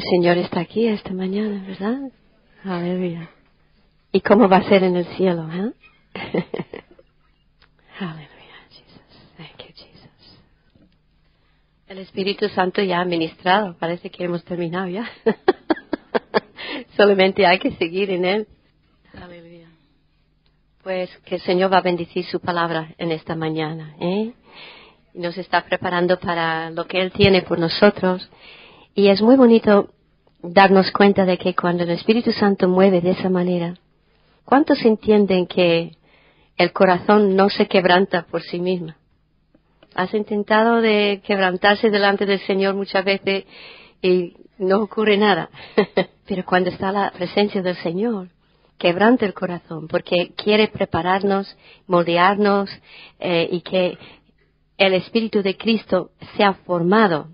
El Señor está aquí esta mañana, ¿verdad? Aleluya. ¿Y cómo va a ser en el cielo, eh? Aleluya, Jesus. Thank you, Jesus. El Espíritu Santo ya ha ministrado. Parece que hemos terminado ya. Solamente hay que seguir en Él. Aleluya. Pues que el Señor va a bendecir su palabra en esta mañana, ¿eh? Y nos está preparando para lo que Él tiene por nosotros. Y es muy bonito darnos cuenta de que cuando el Espíritu Santo mueve de esa manera, ¿cuántos entienden que el corazón no se quebranta por sí mismo? ¿Has intentado de quebrantarse delante del Señor muchas veces y no ocurre nada? Pero cuando está la presencia del Señor, quebranta el corazón porque quiere prepararnos, moldearnos y que el Espíritu de Cristo sea formado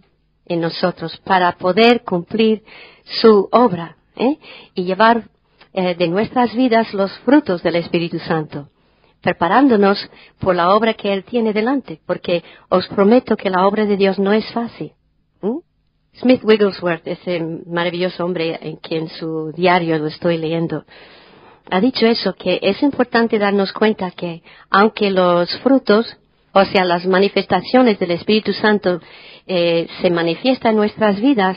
en nosotros para poder cumplir su obra y llevar de nuestras vidas los frutos del Espíritu Santo, preparándonos por la obra que Él tiene delante, porque os prometo que la obra de Dios no es fácil. Smith Wigglesworth, ese maravilloso hombre en quien su diario lo estoy leyendo, ha dicho eso, que es importante darnos cuenta que aunque los frutos, o sea, las manifestaciones del Espíritu Santo se manifiestan en nuestras vidas,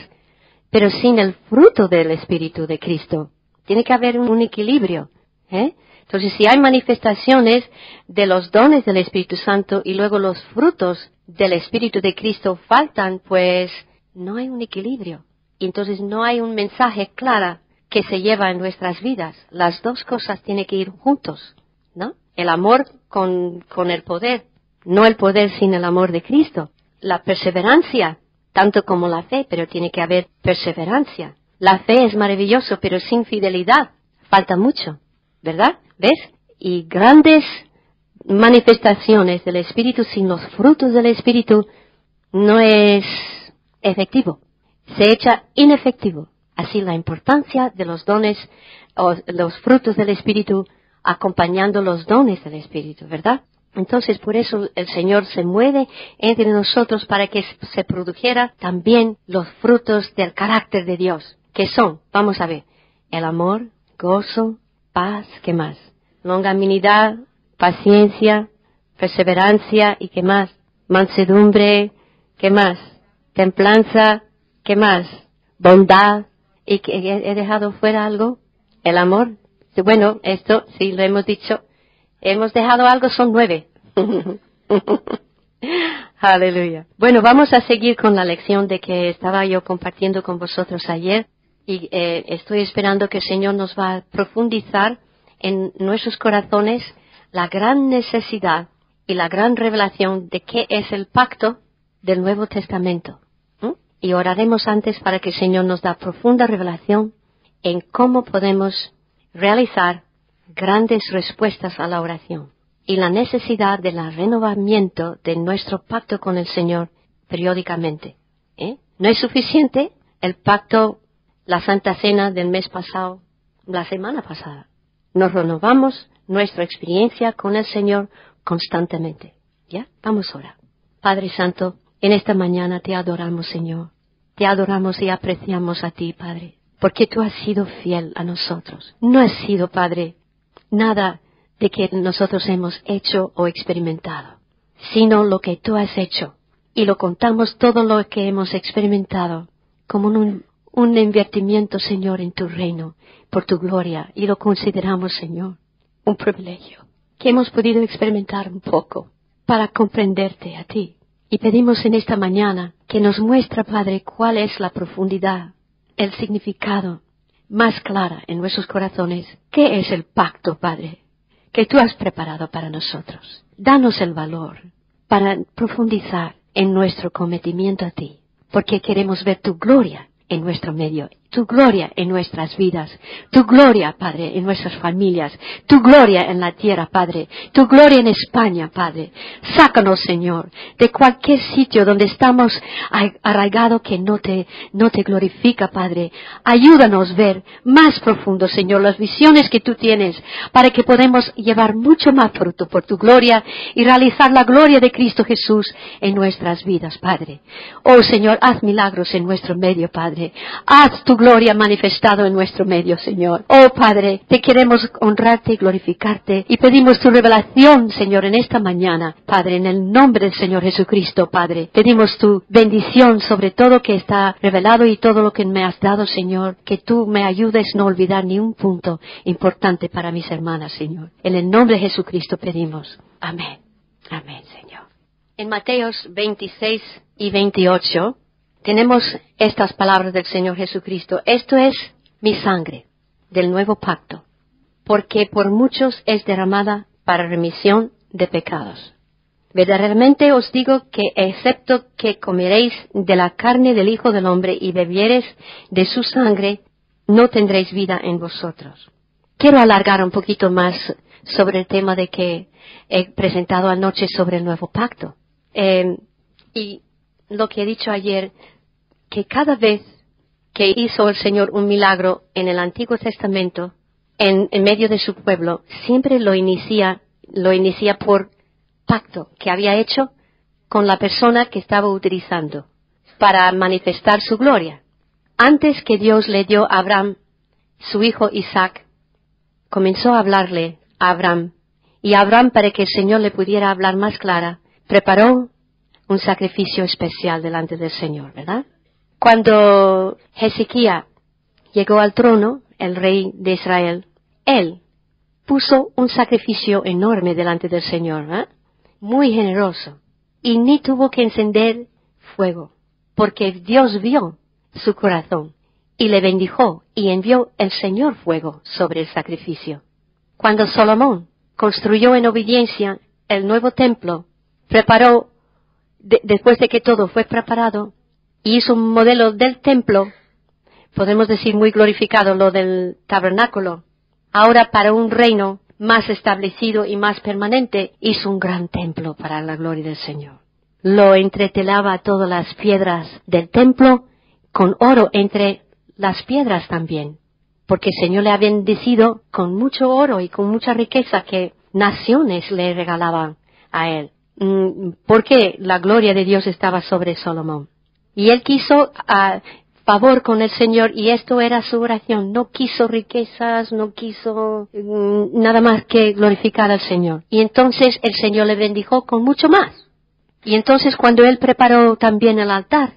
pero sin el fruto del Espíritu de Cristo. Tiene que haber un equilibrio. Entonces, si hay manifestaciones de los dones del Espíritu Santo y luego los frutos del Espíritu de Cristo faltan, pues no hay un equilibrio. Y entonces no hay un mensaje claro que se lleva en nuestras vidas. Las dos cosas tienen que ir juntos, ¿no? El amor con el poder. No el poder sin el amor de Cristo. La perseverancia, tanto como la fe, pero tiene que haber perseverancia. La fe es maravilloso, pero sin fidelidad falta mucho, ¿verdad? ¿Ves? Y grandes manifestaciones del Espíritu sin los frutos del Espíritu no es efectivo. Se echa inefectivo. Así la importancia de los dones o los frutos del Espíritu acompañando los dones del Espíritu, ¿verdad? Entonces, por eso el Señor se mueve entre nosotros para que se produjera también los frutos del carácter de Dios, que son, vamos a ver, el amor, gozo, paz, ¿qué más? Longanimidad, paciencia, perseverancia, ¿y qué más? Mansedumbre, ¿qué más? Templanza, ¿qué más? Bondad, ¿y que he dejado fuera algo? El amor. Bueno, esto sí lo hemos dicho. Hemos dejado algo, son 9. Aleluya. Bueno, vamos a seguir con la lección de que estaba yo compartiendo con vosotros ayer y estoy esperando que el Señor nos va a profundizar en nuestros corazones la gran necesidad y la gran revelación de qué es el pacto del Nuevo Testamento. Y oraremos antes para que el Señor nos da profunda revelación en cómo podemos realizar grandes respuestas a la oración y la necesidad del renovamiento de nuestro pacto con el Señor periódicamente. No es suficiente el pacto, la Santa Cena del mes pasado, la semana pasada. Nos renovamos nuestra experiencia con el Señor constantemente. ¿Ya? Vamos ahora. Padre Santo, en esta mañana te adoramos, Señor. Te adoramos y apreciamos a ti, Padre, porque tú has sido fiel a nosotros. No has sido, Padre, nada de que nosotros hemos hecho o experimentado, sino lo que tú has hecho. Y lo contamos todo lo que hemos experimentado como un invertimiento, Señor, en tu reino, por tu gloria. Y lo consideramos, Señor, un privilegio que hemos podido experimentar un poco para comprenderte a ti. Y pedimos en esta mañana que nos muestre, Padre, cuál es la profundidad, el significado más clara en nuestros corazones. ¿Qué es el pacto, Padre, que tú has preparado para nosotros? Danos el valor para profundizar en nuestro cometimiento a ti, porque queremos ver tu gloria en nuestro medio tu gloria en nuestras vidas, tu gloria, Padre, en nuestras familias, tu gloria en la tierra, Padre, tu gloria en España, Padre. Sácanos, Señor, de cualquier sitio donde estamos arraigados que no te glorifica, Padre. Ayúdanos a ver más profundo, Señor, las visiones que tú tienes para que podamos llevar mucho más fruto por tu gloria y realizar la gloria de Cristo Jesús en nuestras vidas, Padre. Oh, Señor, haz milagros en nuestro medio, Padre. Haz tu gloria manifestado en nuestro medio, Señor. Oh, Padre, te queremos honrarte y glorificarte y pedimos tu revelación, Señor, en esta mañana, Padre, en el nombre del Señor Jesucristo, Padre. Pedimos tu bendición sobre todo que está revelado y todo lo que me has dado, Señor, que tú me ayudes a no olvidar ni un punto importante para mis hermanas, Señor. En el nombre de Jesucristo pedimos. Amén. Amén, Señor. En Mateos 26 y 28 tenemos estas palabras del Señor Jesucristo. Esto es mi sangre del nuevo pacto, porque por muchos es derramada para remisión de pecados. Verdaderamente os digo que excepto que comeréis de la carne del Hijo del Hombre y bebiereis de su sangre, no tendréis vida en vosotros. Quiero alargar un poquito más sobre el tema de que he presentado anoche sobre el nuevo pacto. Y lo que he dicho ayer, que cada vez que hizo el Señor un milagro en el Antiguo Testamento, en medio de su pueblo, siempre lo inicia por pacto que había hecho con la persona que estaba utilizando para manifestar su gloria. Antes que Dios le dio a Abraham su hijo Isaac, comenzó a hablarle a Abraham. Y Abraham, para que el Señor le pudiera hablar más clara, preparó un sacrificio especial delante del Señor, ¿verdad? Cuando Ezequías llegó al trono, el rey de Israel, él puso un sacrificio enorme delante del Señor, ¿eh? Muy generoso. Y ni tuvo que encender fuego, porque Dios vio su corazón y le bendijo y envió el Señor fuego sobre el sacrificio. Cuando Salomón construyó en obediencia el nuevo templo, preparó, después de que todo fue preparado, y hizo un modelo del templo, podemos decir muy glorificado, lo del tabernáculo. Ahora para un reino más establecido y más permanente, hizo un gran templo para la gloria del Señor. Lo entretelaba todas las piedras del templo con oro entre las piedras también, porque el Señor le ha bendecido con mucho oro y con mucha riqueza que naciones le regalaban a él, porque la gloria de Dios estaba sobre Salomón. Y él quiso favor con el Señor, y esto era su oración. No quiso riquezas, no quiso nada más que glorificar al Señor. Y entonces el Señor le bendijo con mucho más. Y entonces cuando él preparó también el altar,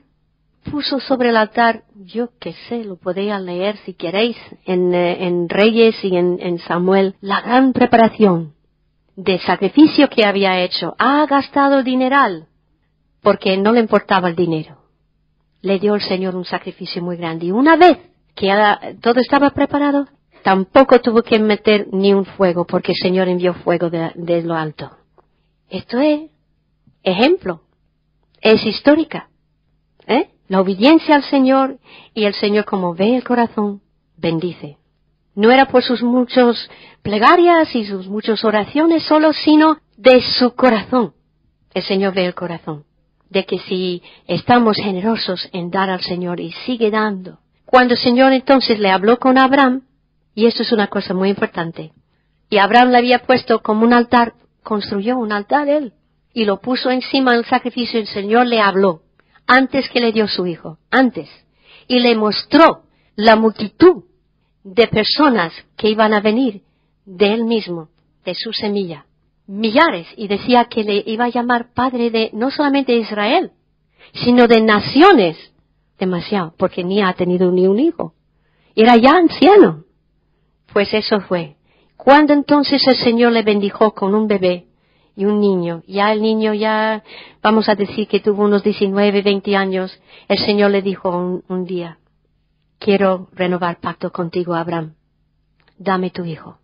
puso sobre el altar, yo qué sé, lo podéis leer si queréis, en Reyes y en Samuel, la gran preparación de sacrificio que había hecho. Ha gastado dineral, porque no le importaba el dinero. Le dio el Señor un sacrificio muy grande. Y una vez que todo estaba preparado, tampoco tuvo que meter ni un fuego, porque el Señor envió fuego de lo alto. Esto es ejemplo, es histórica, la obediencia al Señor, y el Señor, como ve el corazón, bendice. No era por sus muchas plegarias y sus muchas oraciones solo, sino de su corazón. El Señor ve el corazón. De que si estamos generosos en dar al Señor, y sigue dando. Cuando el Señor entonces le habló con Abraham, y esto es una cosa muy importante, y Abraham le había puesto como un altar, construyó un altar él, y lo puso encima del sacrificio. El Señor le habló, antes que le dio su hijo, antes, y le mostró la multitud de personas que iban a venir de él mismo, de su semilla. Millares, y decía que le iba a llamar padre de no solamente de Israel, sino de naciones. Demasiado, porque ni ha tenido ni un hijo. Era ya anciano. Pues eso fue. Cuando entonces el Señor le bendijo con un bebé y un niño, ya el niño ya, vamos a decir que tuvo unos 19, 20 años, el Señor le dijo un día, quiero renovar pacto contigo, Abraham. Dame tu hijo,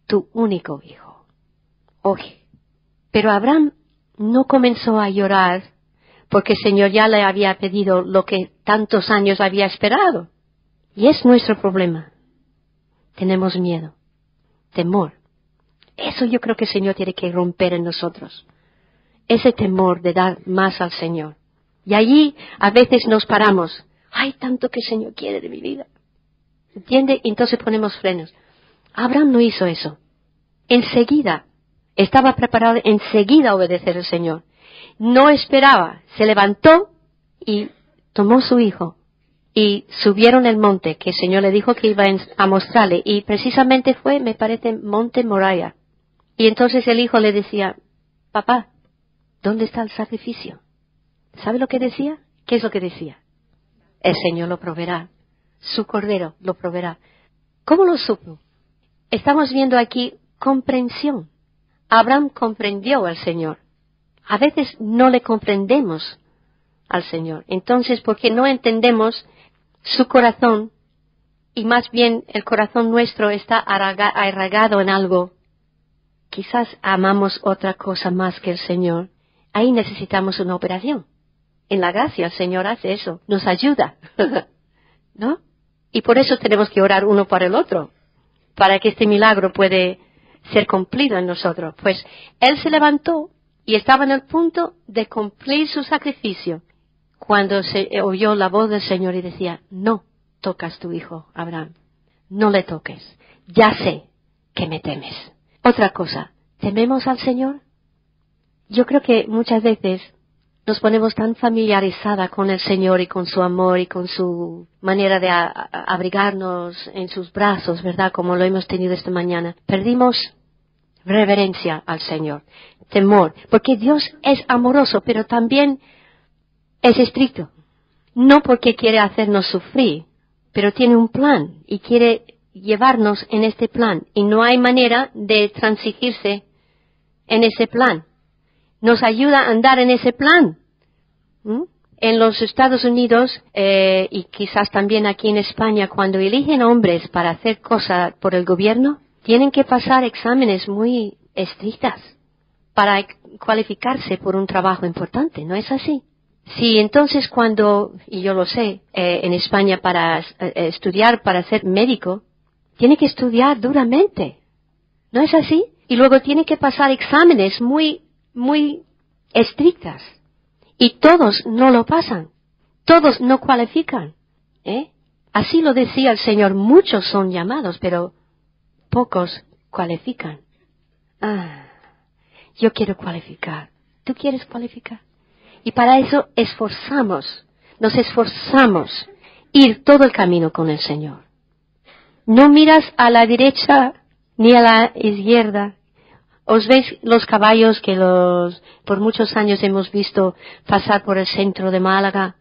tu único hijo. Oye, pero Abraham no comenzó a llorar porque el Señor ya le había pedido lo que tantos años había esperado. Y es nuestro problema. Tenemos miedo, temor. Eso yo creo que el Señor tiene que romper en nosotros. Ese temor de dar más al Señor. Y allí a veces nos paramos. Hay tanto que el Señor quiere de mi vida. ¿Entiende? Entonces ponemos frenos. Abraham no hizo eso. Enseguida, estaba preparado enseguida a obedecer al Señor. No esperaba, se levantó y tomó su hijo. Y subieron el monte que el Señor le dijo que iba a mostrarle. Y precisamente fue, me parece, Monte Moriah. Y entonces el hijo le decía, papá, ¿dónde está el sacrificio? ¿Sabe lo que decía? ¿Qué es lo que decía? El Señor lo proveerá. Su cordero lo proveerá. ¿Cómo lo supo? Estamos viendo aquí comprensión. Abraham comprendió al Señor. A veces no le comprendemos al Señor. Entonces, porque no entendemos su corazón, y más bien el corazón nuestro está arraigado en algo, quizás amamos otra cosa más que el Señor, ahí necesitamos una operación. En la gracia el Señor hace eso, nos ayuda, ¿no? Y por eso tenemos que orar uno para el otro, para que este milagro puede ser cumplido en nosotros. Pues él se levantó y estaba en el punto de cumplir su sacrificio, cuando se oyó la voz del Señor y decía, no tocas tu hijo, Abraham, no le toques, ya sé que me temes. Otra cosa, ¿tememos al Señor? Yo creo que muchas veces nos ponemos tan familiarizada con el Señor y con su amor y con su manera de abrigarnos en sus brazos, ¿verdad? Como lo hemos tenido esta mañana. Perdimos reverencia al Señor, temor, porque Dios es amoroso, pero también es estricto. No porque quiere hacernos sufrir, pero tiene un plan y quiere llevarnos en este plan. Y no hay manera de transigirse en ese plan. Nos ayuda a andar en ese plan. En los Estados Unidos y quizás también aquí en España, cuando eligen hombres para hacer cosas por el gobierno, tienen que pasar exámenes muy estrictas para cualificarse por un trabajo importante. ¿No es así? Sí, entonces cuando, y yo lo sé, en España para estudiar, para ser médico, tiene que estudiar duramente. ¿No es así? Y luego tiene que pasar exámenes muy estrictas. Y todos no lo pasan. Todos no cualifican. Así lo decía el Señor. Muchos son llamados, pero pocos cualifican. Yo quiero cualificar. ¿Tú quieres cualificar? Y para eso nos esforzamos ir todo el camino con el Señor. No miras a la derecha ni a la izquierda. ¿Os veis los caballos que por muchos años hemos visto pasar por el centro de Málaga?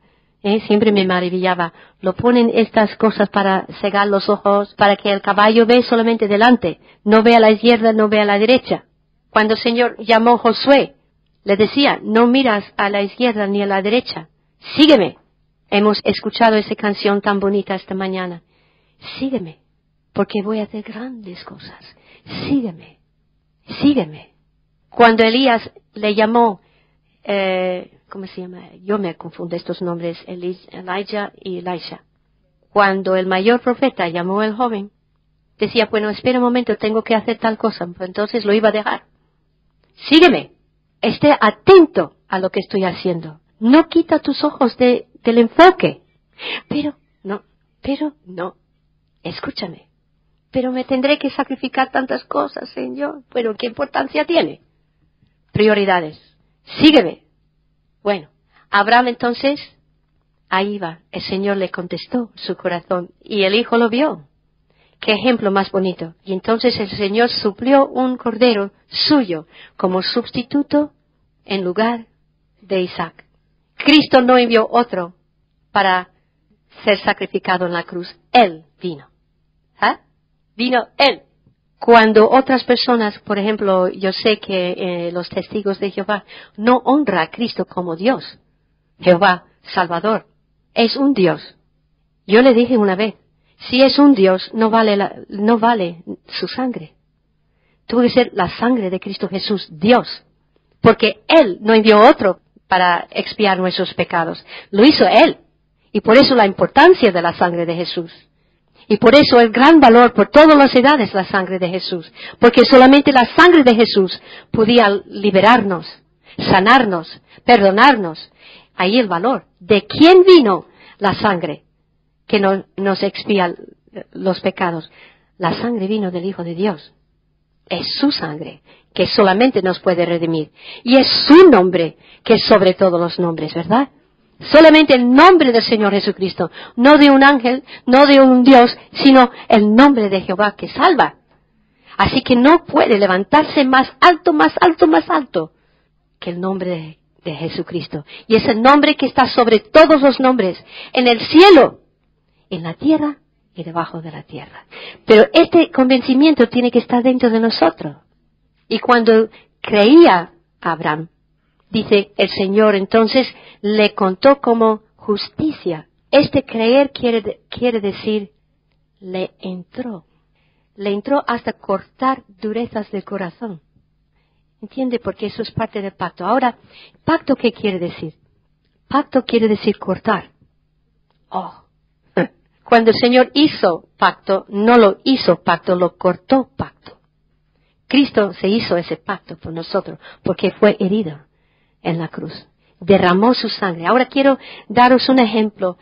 Siempre me maravillaba. Lo ponen estas cosas para cegar los ojos, para que el caballo ve solamente delante, no ve a la izquierda, no ve a la derecha. Cuando el Señor llamó a Josué, le decía, no miras a la izquierda ni a la derecha, sígueme. Hemos escuchado esa canción tan bonita esta mañana. Sígueme, porque voy a hacer grandes cosas. Sígueme. Sígueme. Cuando Elías le llamó, ¿cómo se llama? Yo me confundo estos nombres, Elijah y Elisha. Cuando el mayor profeta llamó al joven, decía, bueno, espera un momento, tengo que hacer tal cosa. Pues entonces lo iba a dejar. Sígueme. Esté atento a lo que estoy haciendo. No quita tus ojos del enfoque. Pero no. Escúchame. Pero me tendré que sacrificar tantas cosas, Señor. Pero ¿qué importancia tiene? Prioridades. Sígueme. Bueno, Abraham entonces, ahí va. El Señor le contestó su corazón y el hijo lo vio. Qué ejemplo más bonito. Y entonces el Señor suplió un cordero suyo como sustituto en lugar de Isaac. Cristo no envió otro para ser sacrificado en la cruz. Él vino. Vino Él. Cuando otras personas, por ejemplo, yo sé que los testigos de Jehová no honran a Cristo como Dios. Jehová, Salvador, es un Dios. Yo le dije una vez, si es un Dios, no vale su sangre. Tuvo que ser la sangre de Cristo Jesús, Dios. Porque Él no envió otro para expiar nuestros pecados. Lo hizo Él. Y por eso la importancia de la sangre de Jesús. Y por eso el gran valor por todas las edades la sangre de Jesús. Porque solamente la sangre de Jesús podía liberarnos, sanarnos, perdonarnos. Ahí el valor. ¿De quién vino la sangre que nos expía los pecados? La sangre vino del Hijo de Dios. Es su sangre que solamente nos puede redimir. Y es su nombre que es sobre todos los nombres, ¿verdad? Solamente el nombre del Señor Jesucristo. No de un ángel, no de un Dios, sino el nombre de Jehová que salva. Así que no puede levantarse más alto, más alto, más alto que el nombre de Jesucristo. Y es el nombre que está sobre todos los nombres. En el cielo, en la tierra y debajo de la tierra. Pero este convencimiento tiene que estar dentro de nosotros. Y cuando creía Abraham, dice el Señor, entonces le contó como justicia. Este creer quiere decir, le entró hasta cortar durezas del corazón. ¿Entiende? Porque eso es parte del pacto. Ahora, ¿pacto qué quiere decir? Pacto quiere decir cortar. Cuando el Señor hizo pacto, no lo hizo pacto, lo cortó pacto. Cristo se hizo ese pacto por nosotros, porque fue herido en la cruz. Derramó su sangre. Ahora quiero daros un ejemplo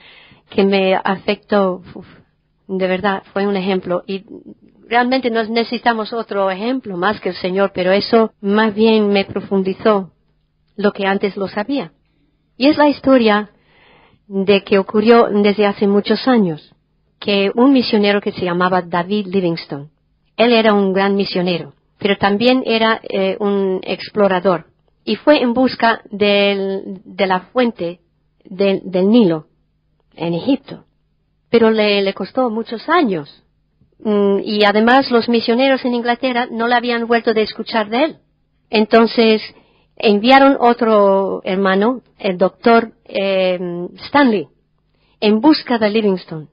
que me afectó. De verdad, fue un ejemplo. Y realmente no necesitamos otro ejemplo más que el Señor, pero eso más bien me profundizó lo que antes lo sabía. Y es la historia de que ocurrió desde hace muchos años, que un misionero que se llamaba David Livingstone, él era un gran misionero, pero también era un explorador, y fue en busca de la fuente del Nilo en Egipto, pero le costó muchos años, y además los misioneros en Inglaterra no le habían vuelto de escuchar de él. Entonces enviaron otro hermano, el doctor Stanley, en busca de Livingstone.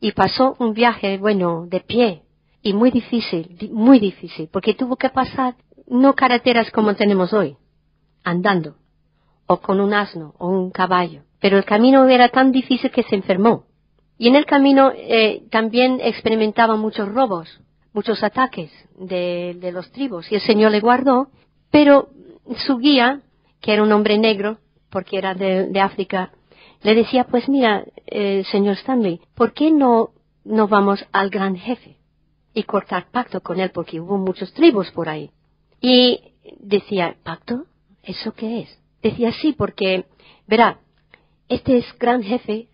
Y pasó un viaje, de pie, y muy difícil, porque tuvo que pasar no carreteras como tenemos hoy, andando, o con un asno, o un caballo. Pero el camino era tan difícil que se enfermó. Y en el camino también experimentaba muchos robos, muchos ataques de los tribus, y el Señor le guardó, pero su guía, que era un hombre negro, porque era de África, le decía, pues mira, señor Stanley, ¿por qué no vamos al gran jefe y cortar pacto con él? Porque hubo muchos tribus por ahí. Y decía, ¿pacto? ¿Eso qué es? Decía, sí, porque, verá, este es gran jefe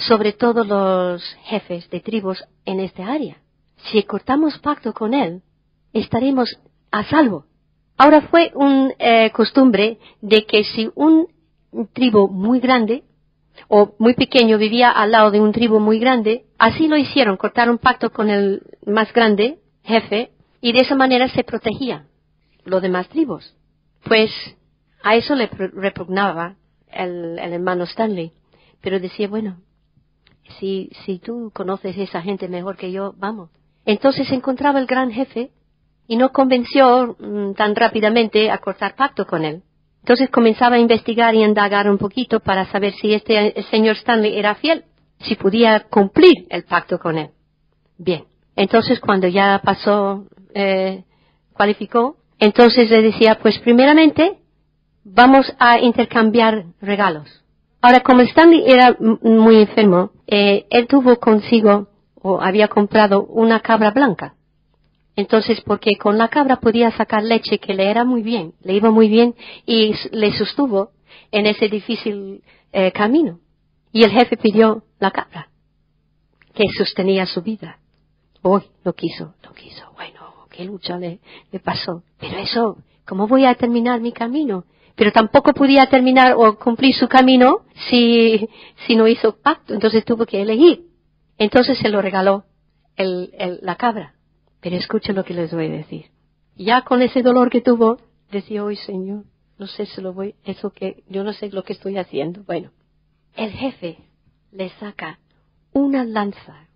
sobre todos los jefes de tribus en esta área. Si cortamos pacto con él, estaremos a salvo. Ahora fue una costumbre de que si un tribu muy grande o muy pequeño vivía al lado de un tribu muy grande, así lo hicieron, cortaron pacto con el más grande, jefe, y de esa manera se protegían los demás tribus. Pues a eso le repugnaba el hermano Stanley, pero decía, bueno, si tú conoces a esa gente mejor que yo, vamos. Entonces se encontraba el gran jefe y no convenció tan rápidamente a cortar pacto con él. Entonces comenzaba a investigar y indagar un poquito para saber si el señor Stanley era fiel, si podía cumplir el pacto con él. Bien, entonces cuando ya pasó, cualificó, entonces le decía, pues primeramente vamos a intercambiar regalos. Ahora, como Stanley era muy enfermo, él tuvo consigo, o había comprado una cabra blanca. Entonces, porque con la cabra podía sacar leche que le iba muy bien, y le sostuvo en ese difícil camino. Y el jefe pidió la cabra, que sostenía su vida. No quiso. Bueno, qué lucha le pasó. Pero eso, ¿cómo voy a terminar mi camino? Pero tampoco podía terminar o cumplir su camino si no hizo pacto. Entonces tuvo que elegir. Entonces se lo regaló la cabra. Pero escuchen lo que les voy a decir. Ya con ese dolor que tuvo, decía, hoy Señor, no sé si yo no sé lo que estoy haciendo. Bueno, el jefe le saca una lanza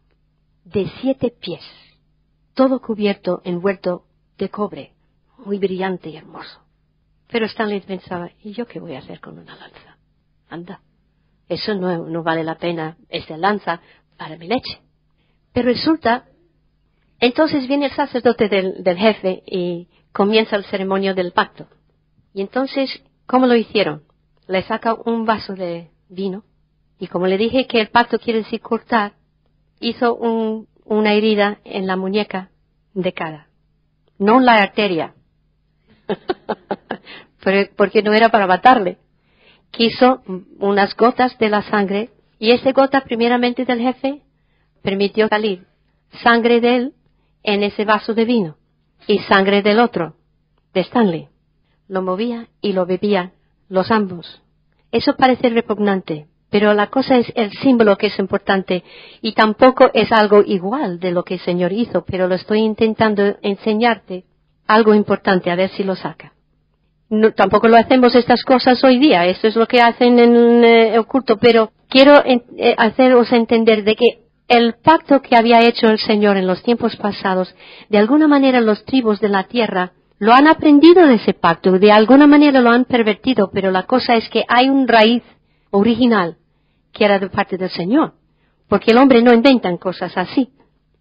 de 7 pies, todo cubierto, envuelto de cobre, muy brillante y hermoso. Pero Stanley pensaba, ¿y yo qué voy a hacer con una lanza? Anda, eso no vale la pena, esta lanza para mi leche. Pero resulta, entonces viene el sacerdote del jefe y comienza el ceremonio del pacto. Y entonces, ¿cómo lo hicieron? Le saca un vaso de vino, y como le dije que el pacto quiere decir cortar, hizo una herida en la muñeca de cada, no en la arteria, porque no era para matarle. Quiso unas gotas de la sangre, y esa gota primeramente del jefe permitió salir sangre de él en ese vaso de vino, y sangre del otro, de Stanley. Lo movía y lo bebían los ambos. Eso parece repugnante, pero la cosa es el símbolo que es importante, y tampoco es algo igual de lo que el Señor hizo, pero lo estoy intentando enseñarte algo importante, a ver si lo saca. No, tampoco lo hacemos estas cosas hoy día, esto es lo que hacen en el culto, pero quiero haceros entender de que el pacto que había hecho el Señor en los tiempos pasados, de alguna manera los tribus de la tierra lo han aprendido de ese pacto, de alguna manera lo han pervertido, pero la cosa es que hay un raíz original que era de parte del Señor, porque el hombre no inventa cosas así.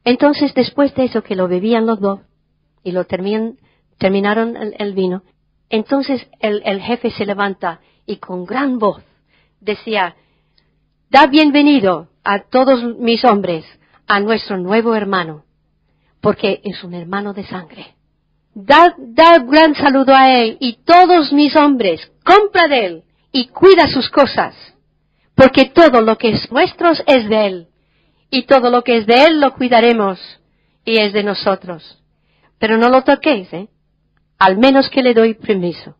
Entonces, después de eso que lo bebían los dos y lo terminaron el vino, entonces el jefe se levanta y con gran voz decía: da bienvenido a todos mis hombres a nuestro nuevo hermano, porque es un hermano de sangre. Da gran saludo a él y todos mis hombres, compra de él y cuida sus cosas, porque todo lo que es nuestro es de él, y todo lo que es de él lo cuidaremos y es de nosotros. Pero no lo toquéis, al menos que le doy permiso.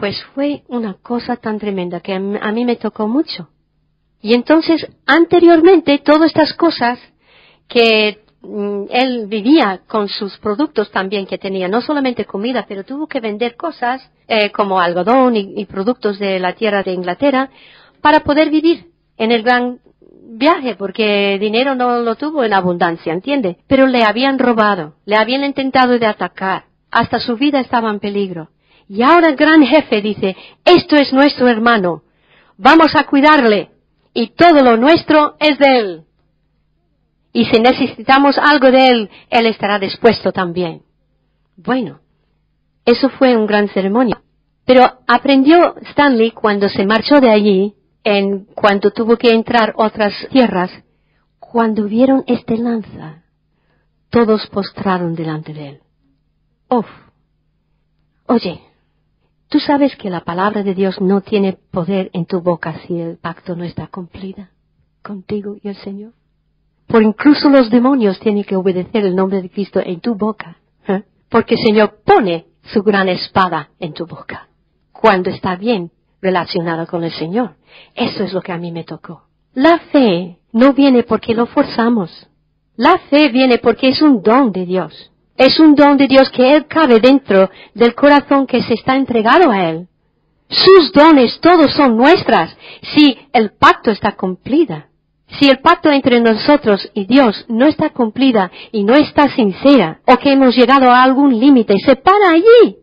Pues fue una cosa tan tremenda que a mí me tocó mucho. Y entonces, anteriormente, todas estas cosas que él vivía con sus productos también que tenía, no solamente comida, pero tuvo que vender cosas como algodón y productos de la tierra de Inglaterra para poder vivir en el gran viaje, porque dinero no lo tuvo en abundancia, ¿entiende? Pero le habían robado, le habían intentado de atacar, hasta su vida estaba en peligro. Y ahora el gran jefe dice: esto es nuestro hermano, vamos a cuidarle, y todo lo nuestro es de él. Y si necesitamos algo de él, él estará dispuesto también. Bueno, eso fue una gran ceremonia. Pero aprendió Stanley cuando se marchó de allí, cuando tuvo que entrar otras tierras, cuando vieron este lanza, todos postraron delante de él. ¡Uf! Oye, ¿tú sabes que la palabra de Dios no tiene poder en tu boca si el pacto no está cumplida contigo y el Señor? Por incluso los demonios tienen que obedecer el nombre de Cristo en tu boca, porque el Señor pone su gran espada en tu boca cuando está bien relacionada con el Señor. Eso es lo que a mí me tocó. La fe no viene porque lo forzamos. La fe viene porque es un don de Dios. Es un don de Dios que Él cabe dentro del corazón que se está entregado a Él. Sus dones todos son nuestras si el pacto está cumplida. Si el pacto entre nosotros y Dios no está cumplida y no está sincera, o que hemos llegado a algún límite, se para allí.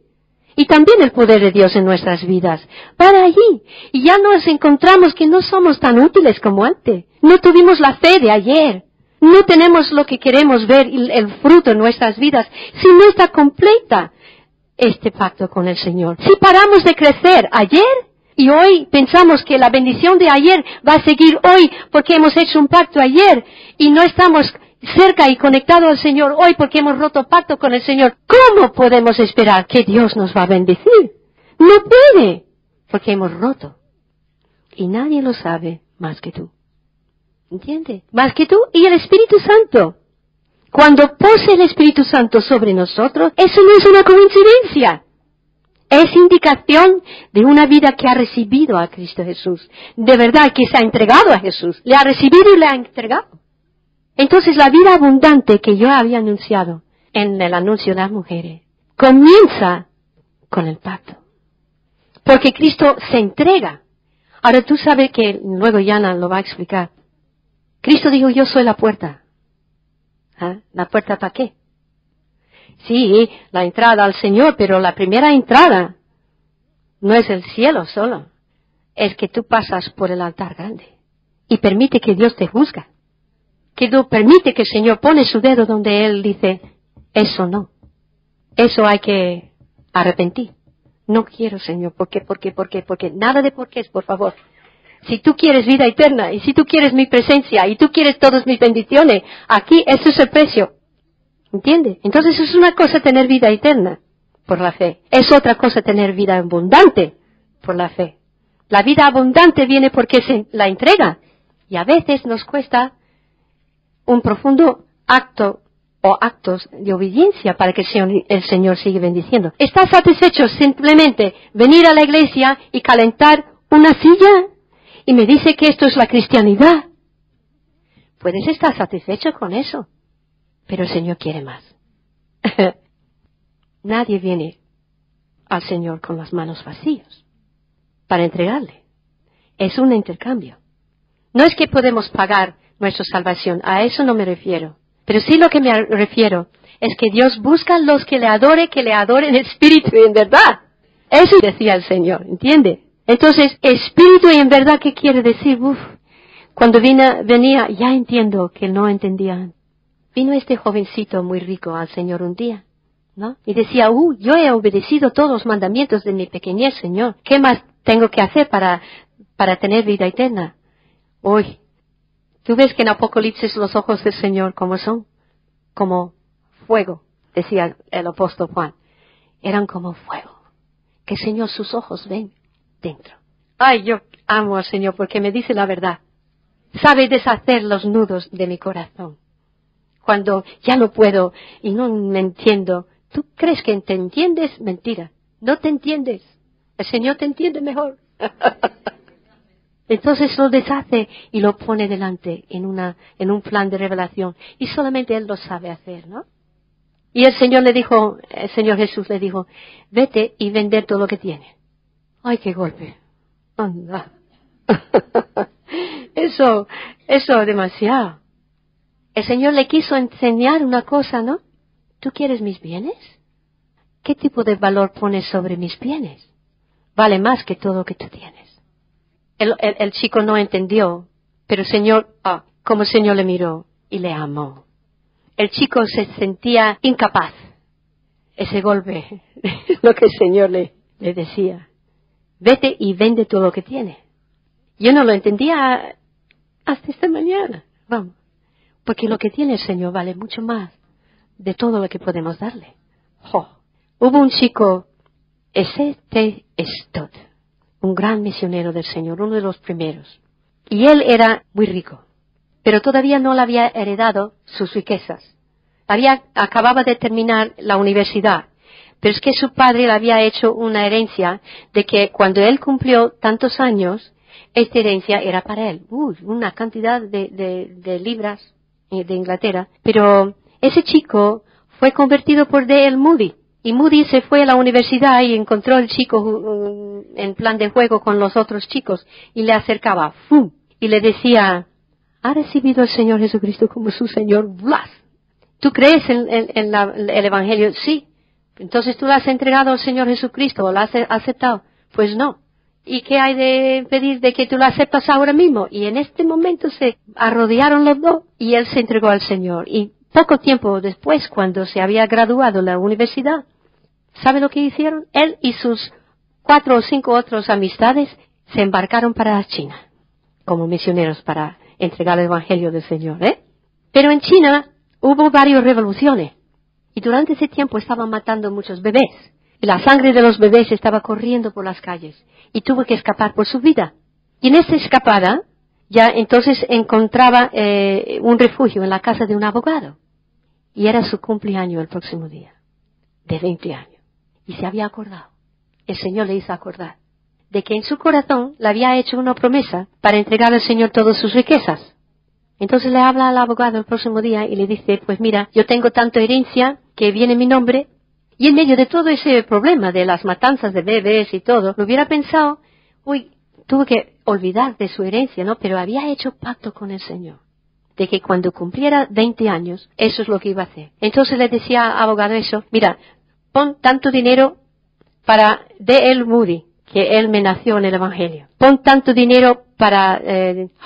Y también el poder de Dios en nuestras vidas. Para allí. Y ya nos encontramos que no somos tan útiles como antes. No tuvimos la fe de ayer. No tenemos lo que queremos ver, el fruto en nuestras vidas, si no está completa este pacto con el Señor. Si paramos de crecer ayer, y hoy pensamos que la bendición de ayer va a seguir hoy porque hemos hecho un pacto ayer y no estamos cerca y conectados al Señor hoy porque hemos roto pacto con el Señor, ¿cómo podemos esperar que Dios nos va a bendecir? No puede, porque hemos roto. Y nadie lo sabe más que tú. ¿Entiendes? Más que tú y el Espíritu Santo. Cuando pose el Espíritu Santo sobre nosotros, eso no es una coincidencia. Es indicación de una vida que ha recibido a Cristo Jesús. De verdad, que se ha entregado a Jesús. Le ha recibido y le ha entregado. Entonces, la vida abundante que yo había anunciado en el anuncio de las mujeres, comienza con el pacto. Porque Cristo se entrega. Ahora tú sabes que, luego Yana lo va a explicar. Cristo dijo: yo soy la puerta. ¿La puerta para qué? Sí, la entrada al Señor, pero la primera entrada no es el cielo solo. Es que tú pasas por el altar grande y permite que Dios te juzgue. que no permite que el Señor pone su dedo donde Él dice, eso no. Eso hay que arrepentir. No quiero, Señor. ¿Por qué? Porque nada de por qué, por favor. Si tú quieres vida eterna, y si tú quieres mi presencia, y tú quieres todas mis bendiciones, aquí ese es el precio. ¿Entiende? Entonces es una cosa tener vida eterna por la fe. Es otra cosa tener vida abundante por la fe. La vida abundante viene porque se la entrega. Y a veces nos cuesta un profundo acto o actos de obediencia para que el Señor siga bendiciendo. ¿Estás satisfecho simplemente venir a la iglesia y calentar una silla? Y me dice que esto es la cristianidad. Puedes estar satisfecho con eso, pero el Señor quiere más. Nadie viene al Señor con las manos vacías para entregarle. Es un intercambio. No es que podemos pagar nuestra salvación, a eso no me refiero. Pero sí lo que me refiero es que Dios busca a los que le adoren en espíritu y en verdad. Eso decía el Señor, ¿entiende? Entonces, espíritu y en verdad, ¿qué quiere decir? Cuando venía, ya entiendo que no entendían. Vino este jovencito muy rico al Señor un día, ¿no? Y decía, yo he obedecido todos los mandamientos de mi pequeñez, Señor. ¿Qué más tengo que hacer para tener vida eterna? Uy, tú ves que en Apocalipsis los ojos del Señor, ¿cómo son? Como fuego, decía el apóstol Juan. Eran como fuego. Que el Señor, sus ojos ven dentro. Ay, yo amo al Señor porque me dice la verdad. Sabe deshacer los nudos de mi corazón. Cuando ya no puedo y no me entiendo, ¿tú crees que te entiendes? Mentira. No te entiendes. El Señor te entiende mejor. Entonces lo deshace y lo pone delante en un plan de revelación. Y solamente Él lo sabe hacer, ¿no? Y el Señor Jesús le dijo, vete y vender todo lo que tienes. ¡Ay, qué golpe! ¡Anda! Eso es demasiado. El Señor le quiso enseñar una cosa, ¿no? ¿Tú quieres mis bienes? ¿Qué tipo de valor pones sobre mis bienes? Vale más que todo lo que tú tienes. El chico no entendió, pero el Señor, como el Señor le miró y le amó. El chico se sentía incapaz. Ese golpe, lo que el Señor le decía. Vete y vende todo lo que tienes. Yo no lo entendía hasta esta mañana. Vamos. Porque lo que tiene el Señor vale mucho más de todo lo que podemos darle. Hubo un chico, S.T. Stott, un gran misionero del Señor, uno de los primeros. Y él era muy rico, pero todavía no le había heredado sus riquezas. Acababa de terminar la universidad, pero es que su padre le había hecho una herencia de que cuando él cumplió tantos años, esta herencia era para él. Una cantidad de libras de Inglaterra. Pero ese chico fue convertido por D.L. Moody. Y Moody se fue a la universidad y encontró al chico en plan de juego con los otros chicos y le acercaba, ¡fum! Y le decía, ¿ha recibido el Señor Jesucristo como su Señor? ¡Blas! ¿Tú crees en el Evangelio? Sí. Entonces tú le has entregado al Señor Jesucristo o lo has aceptado. Pues no. ¿Y qué hay de pedir de que tú lo aceptas ahora mismo? Y en este momento se arrodillaron los dos y él se entregó al Señor. Y poco tiempo después, cuando se había graduado en la universidad, ¿sabe lo que hicieron? Él y sus 4 o 5 otras amistades se embarcaron para China como misioneros para entregar el Evangelio del Señor, Pero en China hubo varias revoluciones y durante ese tiempo estaban matando muchos bebés. Y la sangre de los bebés estaba corriendo por las calles y tuvo que escapar por su vida. Y en esa escapada ya entonces encontraba un refugio en la casa de un abogado. Y era su cumpleaños el próximo día, de 20 años. Y se había acordado. El Señor le hizo acordar de que en su corazón le había hecho una promesa para entregar al Señor todas sus riquezas. Entonces le habla al abogado el próximo día y le dice, pues mira, yo tengo tanta herencia que viene mi nombre. Y en medio de todo ese problema de las matanzas de bebés y todo, lo hubiera pensado, tuvo que olvidar de su herencia, ¿no? Pero había hecho pacto con el Señor, de que cuando cumpliera 20 años, eso es lo que iba a hacer. Entonces le decía al abogado eso, mira, pon tanto dinero para D.L. Moody, que él me nació en el Evangelio. Pon tanto dinero para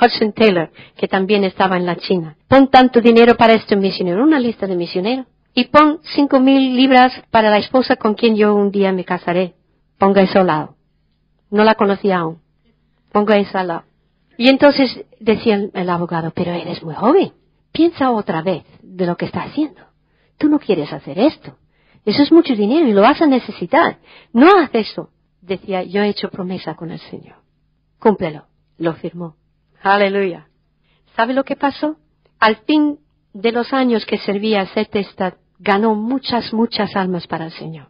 Hudson Taylor, que también estaba en la China. Pon tanto dinero para este misionero, una lista de misioneros. Y pon 5,000 libras para la esposa con quien yo un día me casaré. Ponga eso al lado. No la conocía aún. Ponga eso al lado. Y entonces decía el abogado, pero eres muy joven. Piensa otra vez de lo que estás haciendo. Tú no quieres hacer esto. Eso es mucho dinero y lo vas a necesitar. No haz eso. Decía, yo he hecho promesa con el Señor. Cúmplelo. Lo firmó. Aleluya. ¿Sabe lo que pasó? Al fin de los años que servía a Zetestad, ganó muchas almas para el Señor.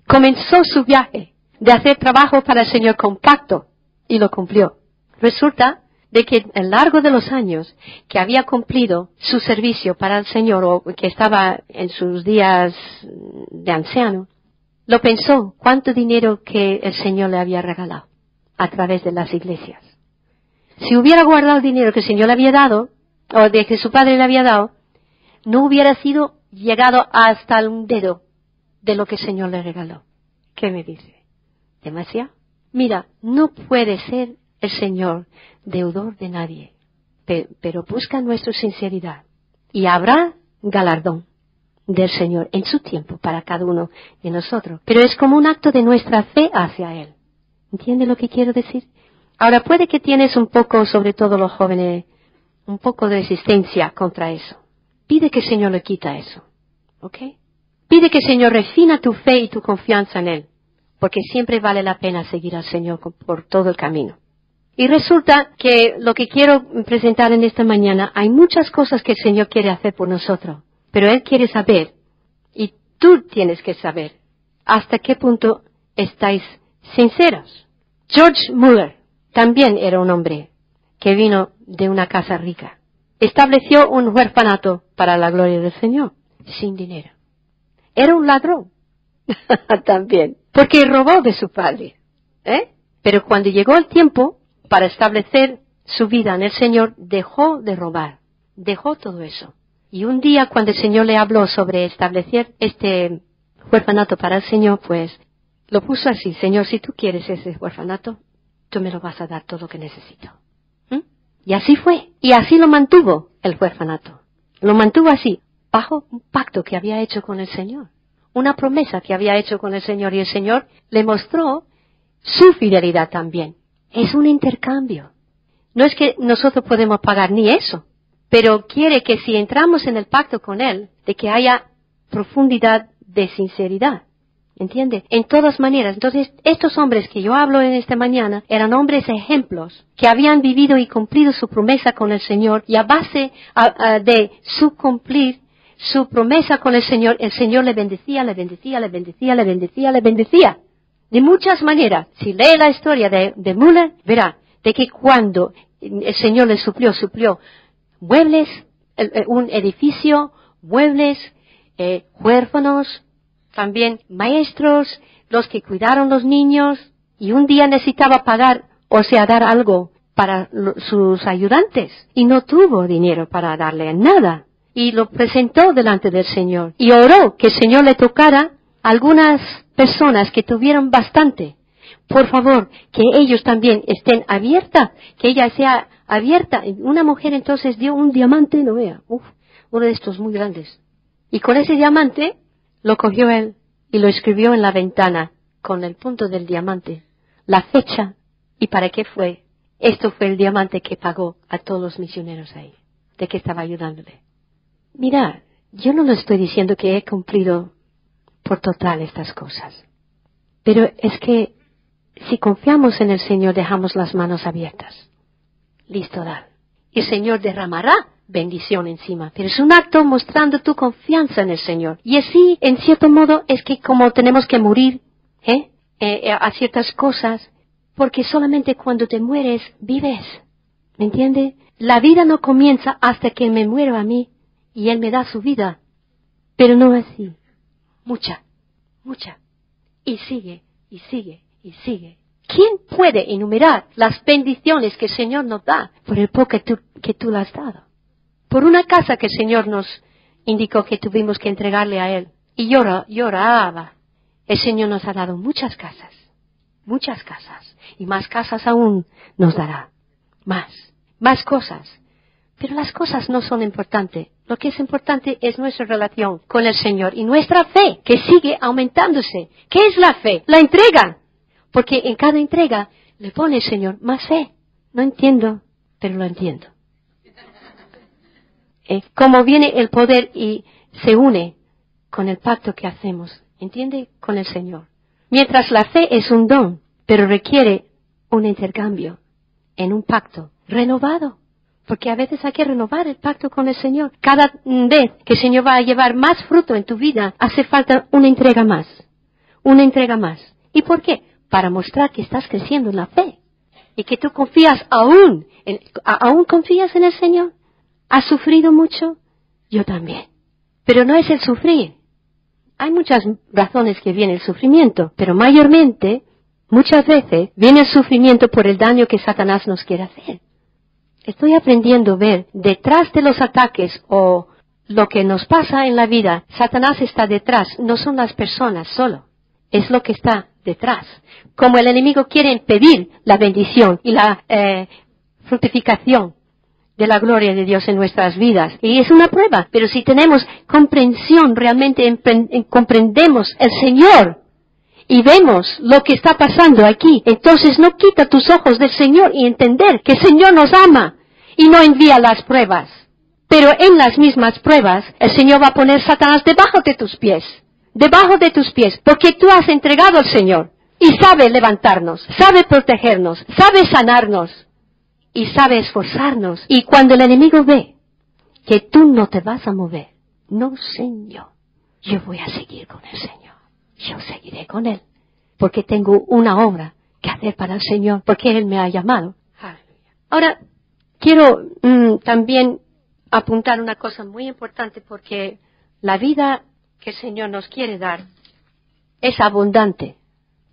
Comenzó su viaje de hacer trabajo para el Señor con pacto y lo cumplió. Resulta de que a lo largo de los años que había cumplido su servicio para el Señor o que estaba en sus días de anciano, lo pensó cuánto dinero que el Señor le había regalado a través de las iglesias. Si hubiera guardado el dinero que el Señor le había dado o de que su padre le había dado, no hubiera sido llegado hasta un dedo de lo que el Señor le regaló. ¿Qué me dice? ¿Demasiado? Mira, no puede ser el Señor deudor de nadie, pero busca nuestra sinceridad y habrá galardón del Señor en su tiempo para cada uno de nosotros. Pero es como un acto de nuestra fe hacia Él. ¿Entiende lo que quiero decir? Ahora puede que tienes un poco, sobre todo los jóvenes, un poco de resistencia contra eso. Pide que el Señor le quita eso. ¿Ok? Pide que el Señor refina tu fe y tu confianza en Él, porque siempre vale la pena seguir al Señor por todo el camino. Y resulta que lo que quiero presentar en esta mañana, hay muchas cosas que el Señor quiere hacer por nosotros, pero Él quiere saber, y tú tienes que saber, hasta qué punto estáis sinceros. George Muller también era un hombre que vino de una casa rica. Estableció un huerfanato para la gloria del Señor, sin dinero. Era un ladrón también, porque robó de su padre. Pero cuando llegó el tiempo para establecer su vida en el Señor, dejó de robar, dejó todo eso. Y un día cuando el Señor le habló sobre establecer este huerfanato para el Señor, pues lo puso así: Señor, si tú quieres ese huerfanato, tú me lo vas a dar todo lo que necesito. Y así fue, y así lo mantuvo el huerfanato. Lo mantuvo así, bajo un pacto que había hecho con el Señor, una promesa que había hecho con el Señor, y el Señor le mostró su fidelidad también. Es un intercambio. No es que nosotros podemos pagar ni eso, pero quiere que si entramos en el pacto con Él, de que haya profundidad de sinceridad. ¿Entiende? En todas maneras. Entonces, estos hombres que yo hablo en esta mañana eran hombres ejemplos que habían vivido y cumplido su promesa con el Señor, y a base de su cumplir su promesa con el Señor le bendecía, le bendecía, le bendecía, le bendecía, le bendecía. De muchas maneras. Si lee la historia de Muller, verá de que cuando el Señor le suplió muebles, un edificio, muebles, huérfanos, también maestros, los que cuidaron los niños, y un día necesitaba pagar, o sea, dar algo para sus ayudantes, y no tuvo dinero para darle nada, y lo presentó delante del Señor, y oró que el Señor le tocara a algunas personas que tuvieron bastante. Por favor, que ellos también estén abiertas, que ella sea abierta. Una mujer entonces dio un diamante, no vea, uno de estos muy grandes, y con ese diamante lo cogió él y lo escribió en la ventana con el punto del diamante, la fecha y para qué fue. Esto fue el diamante que pagó a todos los misioneros ahí, de que estaba ayudándole. Mira, yo no lo estoy diciendo que he cumplido por total estas cosas, pero es que si confiamos en el Señor, dejamos las manos abiertas. Listo, dar. Y el Señor derramará bendición encima. Pero es un acto mostrando tu confianza en el Señor. Y así, en cierto modo, es que como tenemos que morir a ciertas cosas, porque solamente cuando te mueres, vives. ¿Me entiende? La vida no comienza hasta que me muero a mí y Él me da su vida. Pero no así. Mucha. Y sigue, y sigue, y sigue. ¿Quién puede enumerar las bendiciones que el Señor nos da por el poco que tú le has dado? Por una casa que el Señor nos indicó que tuvimos que entregarle a Él. Y lloraba. El Señor nos ha dado muchas casas. muchas casas, y más casas aún nos dará. Más cosas. Pero las cosas no son importantes. Lo que es importante es nuestra relación con el Señor y nuestra fe, que sigue aumentándose. ¿Qué es la fe? La entrega. Porque en cada entrega le pone el Señor más fe. No entiendo, pero lo entiendo. Como viene el poder y se une con el pacto que hacemos, ¿entiende? Con el Señor. Mientras la fe es un don, pero requiere un intercambio en un pacto renovado. Porque a veces hay que renovar el pacto con el Señor. Cada vez que el Señor va a llevar más fruto en tu vida, hace falta una entrega más. Una entrega más. ¿Y por qué? Para mostrar que estás creciendo en la fe. Y que tú confías aún confías en el Señor. ¿Has sufrido mucho? Yo también. Pero no es el sufrir. Hay muchas razones que viene el sufrimiento, pero mayormente, muchas veces, viene el sufrimiento por el daño que Satanás nos quiere hacer. Estoy aprendiendo a ver detrás de los ataques o lo que nos pasa en la vida, Satanás está detrás, no son las personas solo, es lo que está detrás. Como el enemigo quiere impedir la bendición y la fructificación de la gloria de Dios en nuestras vidas. Y es una prueba, pero si tenemos comprensión, realmente comprendemos el Señor y vemos lo que está pasando aquí, entonces no quita tus ojos del Señor y entender que el Señor nos ama y no envía las pruebas. Pero en las mismas pruebas, el Señor va a poner Satanás debajo de tus pies, porque tú has entregado al Señor y sabe levantarnos, sabe protegernos, sabe sanarnos y sabe esforzarnos. Y cuando el enemigo ve que tú no te vas a mover, no, Señor, yo voy a seguir con el Señor. Yo seguiré con Él, porque tengo una obra que hacer para el Señor, porque Él me ha llamado. Ahora, quiero también apuntar una cosa muy importante, porque la vida que el Señor nos quiere dar es abundante,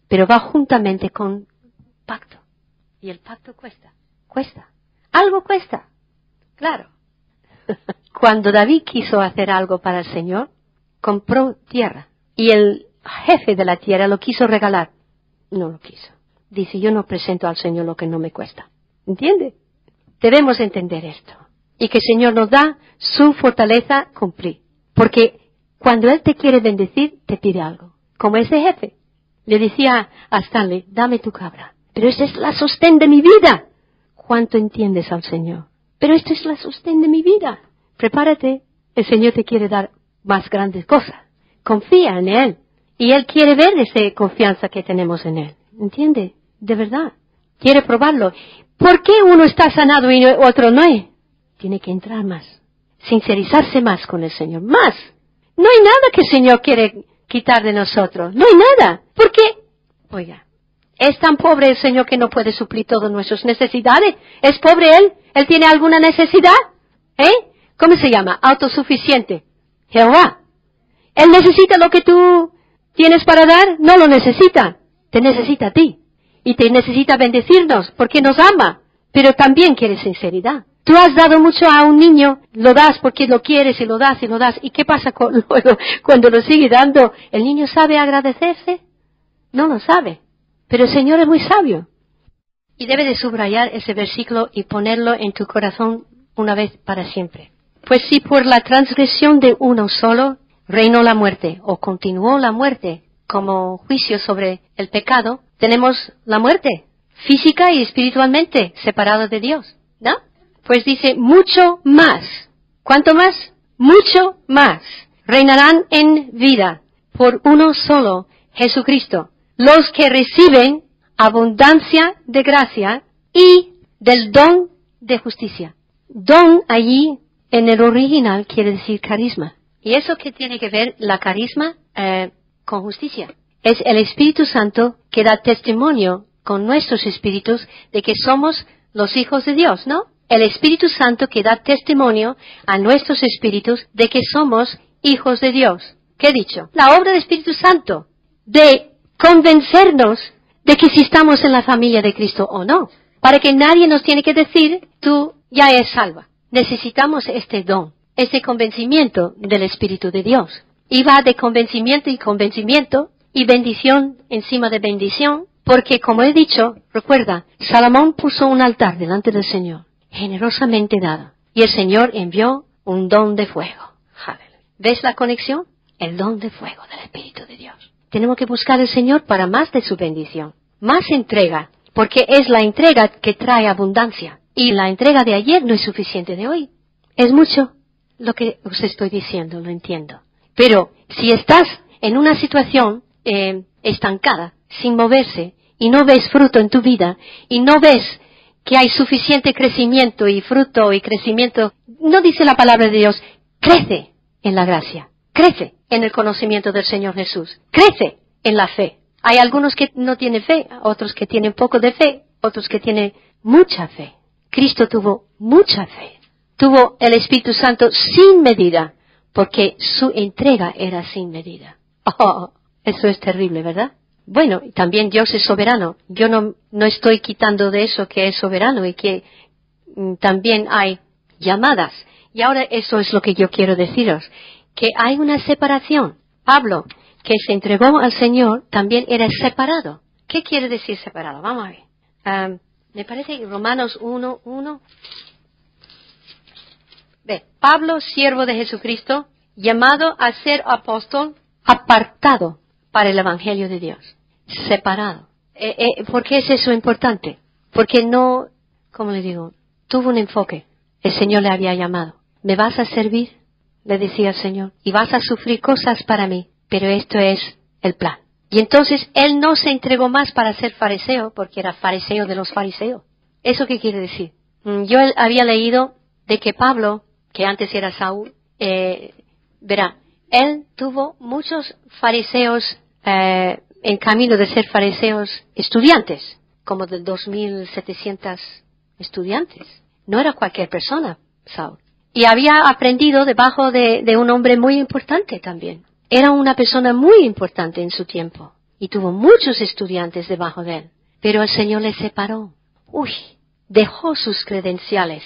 pero va juntamente con pacto. Y el pacto cuesta. Algo cuesta. Claro. Cuando David quiso hacer algo para el Señor, compró tierra. Y el jefe de la tierra lo quiso regalar. No lo quiso. Dice, yo no presento al Señor lo que no me cuesta. ¿Entiende? Debemos entender esto. Y que el Señor nos da su fortaleza cumplir. Porque cuando Él te quiere bendecir, te pide algo. Como ese jefe. Le decía a Stanley, dame tu cabra. Pero esta es la sostén de mi vida. ¿Cuánto entiendes al Señor? Pero esta es la sostén de mi vida. Prepárate. El Señor te quiere dar más grandes cosas. Confía en Él. Y Él quiere ver esa confianza que tenemos en Él. ¿Entiende? De verdad. Quiere probarlo. ¿Por qué uno está sanado y otro no? Tiene que entrar más. Sincerizarse más con el Señor. Más. No hay nada que el Señor quiere quitar de nosotros. No hay nada. ¿Por qué? Oiga, ¿es tan pobre el Señor que no puede suplir todas nuestras necesidades? ¿Es pobre Él? ¿Él tiene alguna necesidad? ¿Cómo se llama? Autosuficiente. Jehová. ¿Él necesita lo que tú tienes para dar? No lo necesita. Te necesita a ti. Y te necesita bendecirnos porque nos ama. Pero también quiere sinceridad. Tú has dado mucho a un niño, lo das porque lo quieres y lo das y lo das. ¿Y qué pasa luego cuando lo sigue dando? ¿El niño sabe agradecerse? No lo sabe. Pero el Señor es muy sabio. Y debe de subrayar ese versículo y ponerlo en tu corazón una vez para siempre. Pues si por la transgresión de uno solo reinó la muerte, o continuó la muerte como juicio sobre el pecado, tenemos la muerte, física y espiritualmente, separado de Dios, ¿no? Pues dice, mucho más. ¿Cuánto más? Mucho más. Reinarán en vida por uno solo, Jesucristo, los que reciben abundancia de gracia y del don de justicia. Don allí en el original quiere decir carisma. ¿Y eso qué tiene que ver la carisma con justicia? Es el Espíritu Santo que da testimonio con nuestros espíritus de que somos los hijos de Dios, ¿no? El Espíritu Santo que da testimonio a nuestros espíritus de que somos hijos de Dios. ¿Qué he dicho? La obra del Espíritu Santo de convencernos de que si estamos en la familia de Cristo o no. Para que nadie nos tiene que decir, tú ya eres salva. Necesitamos este don, este convencimiento del Espíritu de Dios. Y va de convencimiento y convencimiento, y bendición encima de bendición, Porque, como he dicho, recuerda, Salomón puso un altar delante del Señor, generosamente dado. Y el Señor envió un don de fuego. Aleluya. ¿Ves la conexión? El don de fuego del Espíritu de Dios. Tenemos que buscar al Señor para más de su bendición. Más entrega, porque es la entrega que trae abundancia. Y la entrega de ayer no es suficiente de hoy. Es mucho lo que os estoy diciendo, lo entiendo. Pero si estás en una situación estancada, sin moverse, y no ves fruto en tu vida, y no ves que hay suficiente crecimiento y fruto y crecimiento, no dice la palabra de Dios, crece en la gracia, crece en el conocimiento del Señor Jesús, crece en la fe. Hay algunos que no tienen fe, otros que tienen poco de fe, otros que tienen mucha fe. Cristo tuvo mucha fe, tuvo el Espíritu Santo sin medida, porque su entrega era sin medida. Oh, eso es terrible, ¿verdad? Bueno, también Dios es soberano. Yo no estoy quitando de eso que es soberano y que también hay llamadas. Y ahora eso es lo que yo quiero deciros, que hay una separación. Pablo, que se entregó al Señor, también era separado. ¿Qué quiere decir separado? Vamos a ver. Me parece que Romanos 1:1. Ve, Pablo, siervo de Jesucristo, llamado a ser apóstol, apartado para el Evangelio de Dios. Separado. ¿Por qué es eso importante? Porque no, ¿cómo le digo? Tuvo un enfoque. El Señor le había llamado. ¿Me vas a servir? Le decía el Señor. Y vas a sufrir cosas para mí. Pero esto es el plan. Y entonces él no se entregó más para ser fariseo, porque era fariseo de los fariseos. ¿Eso qué quiere decir? Yo había leído de que Pablo, que antes era Saúl, verá, él tuvo muchos fariseos en camino de ser fariseos estudiantes, como de 2.700 estudiantes. No era cualquier persona, Saúl. Y había aprendido debajo de un hombre muy importante también. Era una persona muy importante en su tiempo. Y tuvo muchos estudiantes debajo de él. Pero el Señor le separó. Dejó sus credenciales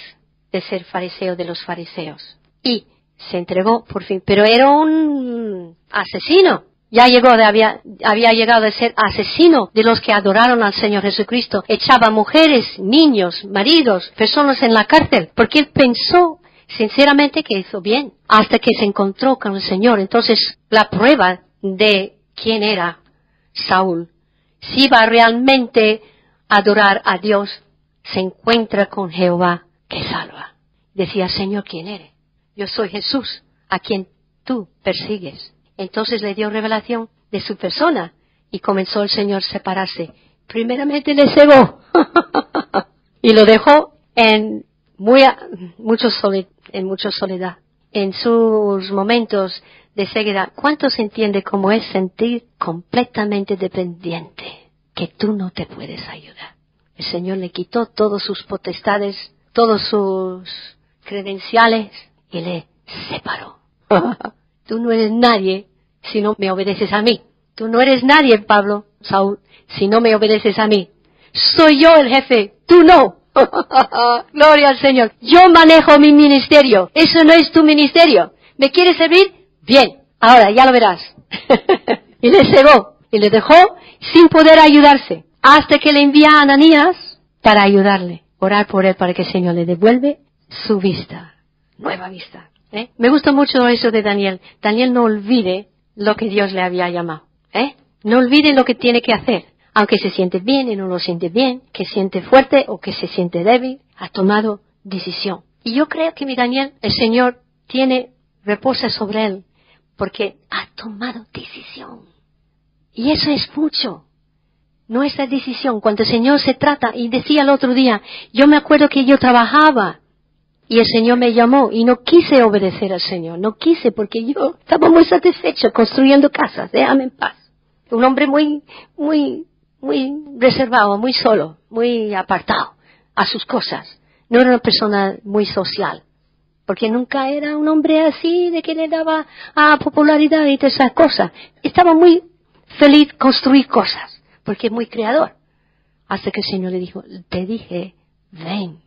de ser fariseo de los fariseos. Y se entregó por fin. Pero era un asesino. Había llegado a ser asesino de los que adoraron al Señor Jesucristo. Echaba mujeres, niños, maridos, personas en la cárcel. Porque él pensó sinceramente que hizo bien. Hasta que se encontró con el Señor. Entonces la prueba de quién era Saúl, si iba realmente a adorar a Dios, se encuentra con Jehová que salva. Decía, Señor, ¿quién eres? Yo soy Jesús, a quien tú persigues. Entonces le dio revelación de su persona y comenzó el Señor a separarse. Primeramente le cegó y lo dejó en mucha soledad. En sus momentos de ceguedad, ¿cuántos entiende cómo es sentir completamente dependiente? Que tú no te puedes ayudar. El Señor le quitó todas sus potestades, todos sus credenciales y le separó. Tú no eres nadie si no me obedeces a mí. Tú no eres nadie, Pablo, Saúl, si no me obedeces a mí. Soy yo el jefe, tú no. Gloria al Señor. Yo manejo mi ministerio. Eso no es tu ministerio. ¿Me quieres servir? Bien. Ahora ya lo verás. Y le cegó. Y le dejó sin poder ayudarse. Hasta que le envía a Ananías para ayudarle. Orar por él para que el Señor le devuelve su vista. Nueva vista. Me gusta mucho eso de Daniel. Daniel no olvide lo que Dios le había llamado. No olvide lo que tiene que hacer. Aunque se siente bien y no lo siente bien, que siente fuerte o que se siente débil, ha tomado decisión. Y yo creo que mi Daniel, el Señor reposa sobre él, porque ha tomado decisión. Y eso es mucho. Nuestra decisión, cuando el Señor se trata, y decía el otro día, yo me acuerdo que yo trabajaba, y el Señor me llamó, y no quise obedecer al Señor, no quise, porque yo estaba muy satisfecho construyendo casas, déjame en paz. Un hombre muy reservado, muy solo, muy apartado a sus cosas. No era una persona muy social, porque nunca era un hombre así de que le daba popularidad y todas esas cosas. Estaba muy feliz construir cosas, porque es muy creador. Hasta que el Señor le dijo, te dije, ven.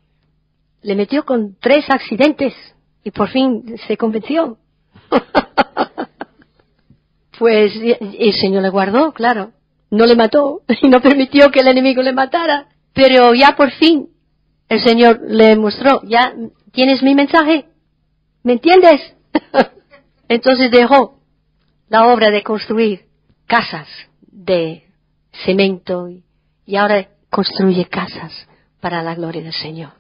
Le metió con 3 accidentes y por fin se convenció. Pues el Señor le guardó, claro. no le mató y no permitió que el enemigo le matara. Pero ya por fin el Señor le mostró, ya tienes mi mensaje, ¿me entiendes? Entonces dejó la obra de construir casas de cemento y ahora construye casas para la gloria del Señor.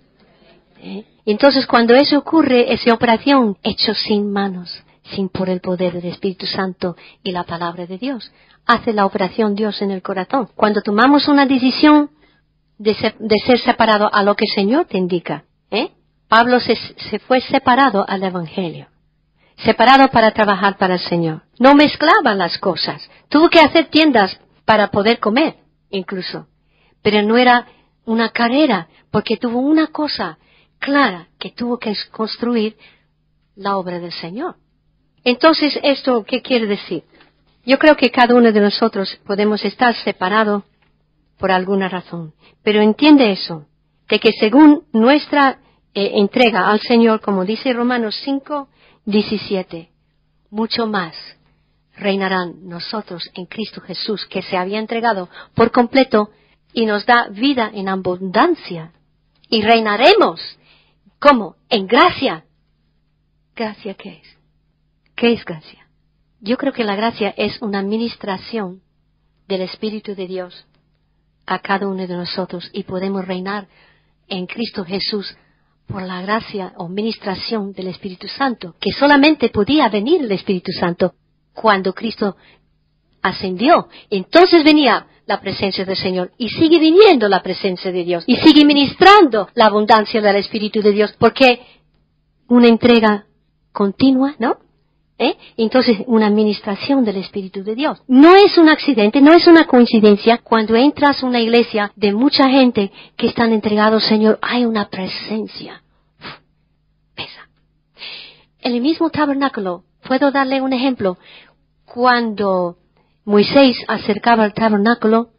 Entonces cuando eso ocurre, esa operación hecho sin manos, sin por el poder del Espíritu Santo y la palabra de Dios, hace la operación Dios en el corazón. Cuando tomamos una decisión de ser separado a lo que el Señor te indica, Pablo se fue separado al Evangelio, separado para trabajar para el Señor. No mezclaba las cosas. Tuvo que hacer tiendas para poder comer, incluso. Pero no era una carrera, porque tuvo una cosa clara, que tuvo que construir la obra del Señor. Entonces, ¿esto qué quiere decir? Yo creo que cada uno de nosotros podemos estar separados por alguna razón. Pero entiende eso, de que según nuestra entrega al Señor, como dice Romanos 5:17, mucho más reinarán nosotros en Cristo Jesús, que se había entregado por completo y nos da vida en abundancia. Y reinaremos, ¿cómo? En gracia. ¿Gracia qué es? ¿Qué es gracia? Yo creo que la gracia es una administración del Espíritu de Dios a cada uno de nosotros y podemos reinar en Cristo Jesús por la gracia o ministración del Espíritu Santo, que solamente podía venir el Espíritu Santo cuando Cristo ascendió. Entonces venía la presencia del Señor y sigue viniendo la presencia de Dios y sigue ministrando la abundancia del Espíritu de Dios, porque una entrega continua, ¿no? Entonces, una administración del Espíritu de Dios. No es un accidente, no es una coincidencia. Cuando entras a una iglesia de mucha gente que están entregados al Señor, hay una presencia. Pesa. En el mismo tabernáculo, puedo darle un ejemplo. Cuando Moisés acercaba al tabernáculo,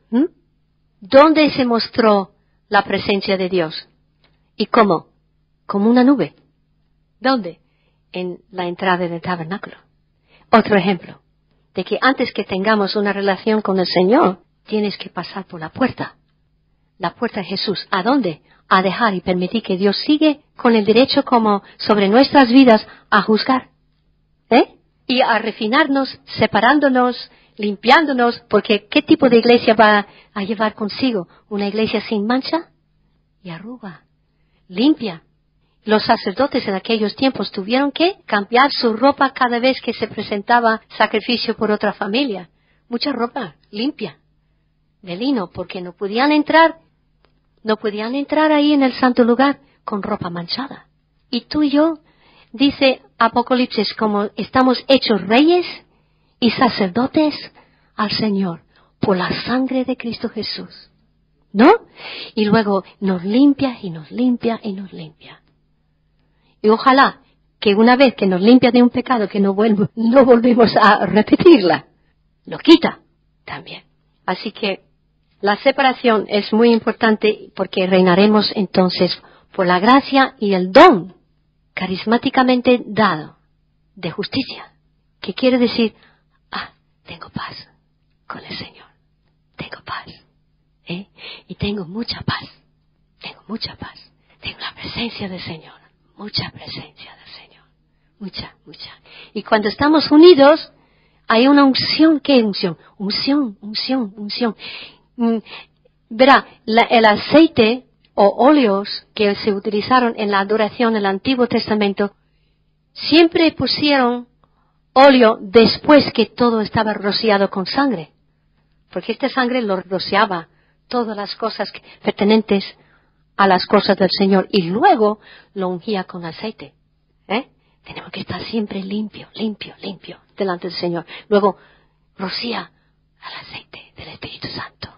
¿dónde se mostró la presencia de Dios? ¿Y cómo? Como una nube. ¿Dónde? En la entrada del tabernáculo. Otro ejemplo, de que antes que tengamos una relación con el Señor, tienes que pasar por la puerta de Jesús. ¿A dónde? A dejar y permitir que Dios sigue con el derecho como sobre nuestras vidas a juzgar, y a refinarnos, separándonos, limpiándonos, porque ¿qué tipo de iglesia va a llevar consigo? Una iglesia sin mancha y arruga, limpia. Los sacerdotes en aquellos tiempos tuvieron que cambiar su ropa cada vez que se presentaba sacrificio por otra familia. Mucha ropa limpia, de lino, porque no podían entrar ahí en el santo lugar con ropa manchada. Y tú y yo, dice Apocalipsis, como estamos hechos reyes y sacerdotes al Señor por la sangre de Cristo Jesús, ¿no? Y luego nos limpia y nos limpia y nos limpia. Y ojalá que una vez que nos limpia de un pecado que no volvemos a repetirla, lo quita también. Así que la separación es muy importante porque reinaremos entonces por la gracia y el don carismáticamente dado de justicia. Que quiere decir, tengo paz con el Señor. Tengo paz. Y tengo mucha paz. Tengo mucha paz. Tengo la presencia del Señor. Mucha presencia del Señor. Mucha, mucha. Y cuando estamos unidos, hay una unción. ¿Qué unción? Unción. Verá, el aceite o óleos que se utilizaron en la adoración del Antiguo Testamento, siempre pusieron óleo después que todo estaba rociado con sangre. Porque esta sangre lo rociaba todas las cosas pertenentes a las cosas del Señor y luego lo ungía con aceite. Tenemos que estar siempre limpio delante del Señor. Luego rocía al aceite del Espíritu Santo.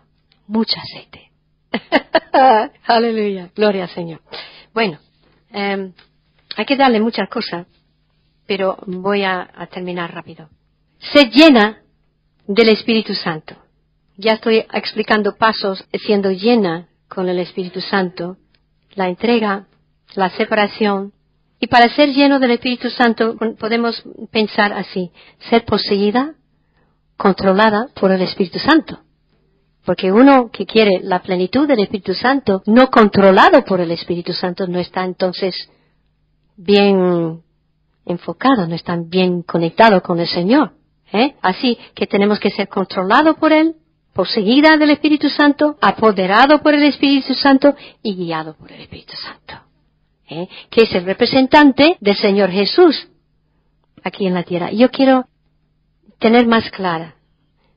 Mucho aceite. Aleluya. Gloria al Señor. Bueno, hay que darle muchas cosas, pero voy a terminar rápido. Se llena del Espíritu Santo. Ya estoy explicando pasos siendo llena con el Espíritu Santo, la entrega, la separación. Y para ser lleno del Espíritu Santo podemos pensar así: ser poseída, controlada por el Espíritu Santo. Porque uno que quiere la plenitud del Espíritu Santo, no controlado por el Espíritu Santo, no está entonces bien enfocado, no está bien conectado con el Señor. Así que tenemos que ser controlados por Él, poseída del Espíritu Santo, apoderado por el Espíritu Santo y guiado por el Espíritu Santo. Que es el representante del Señor Jesús aquí en la tierra. Yo quiero tener más clara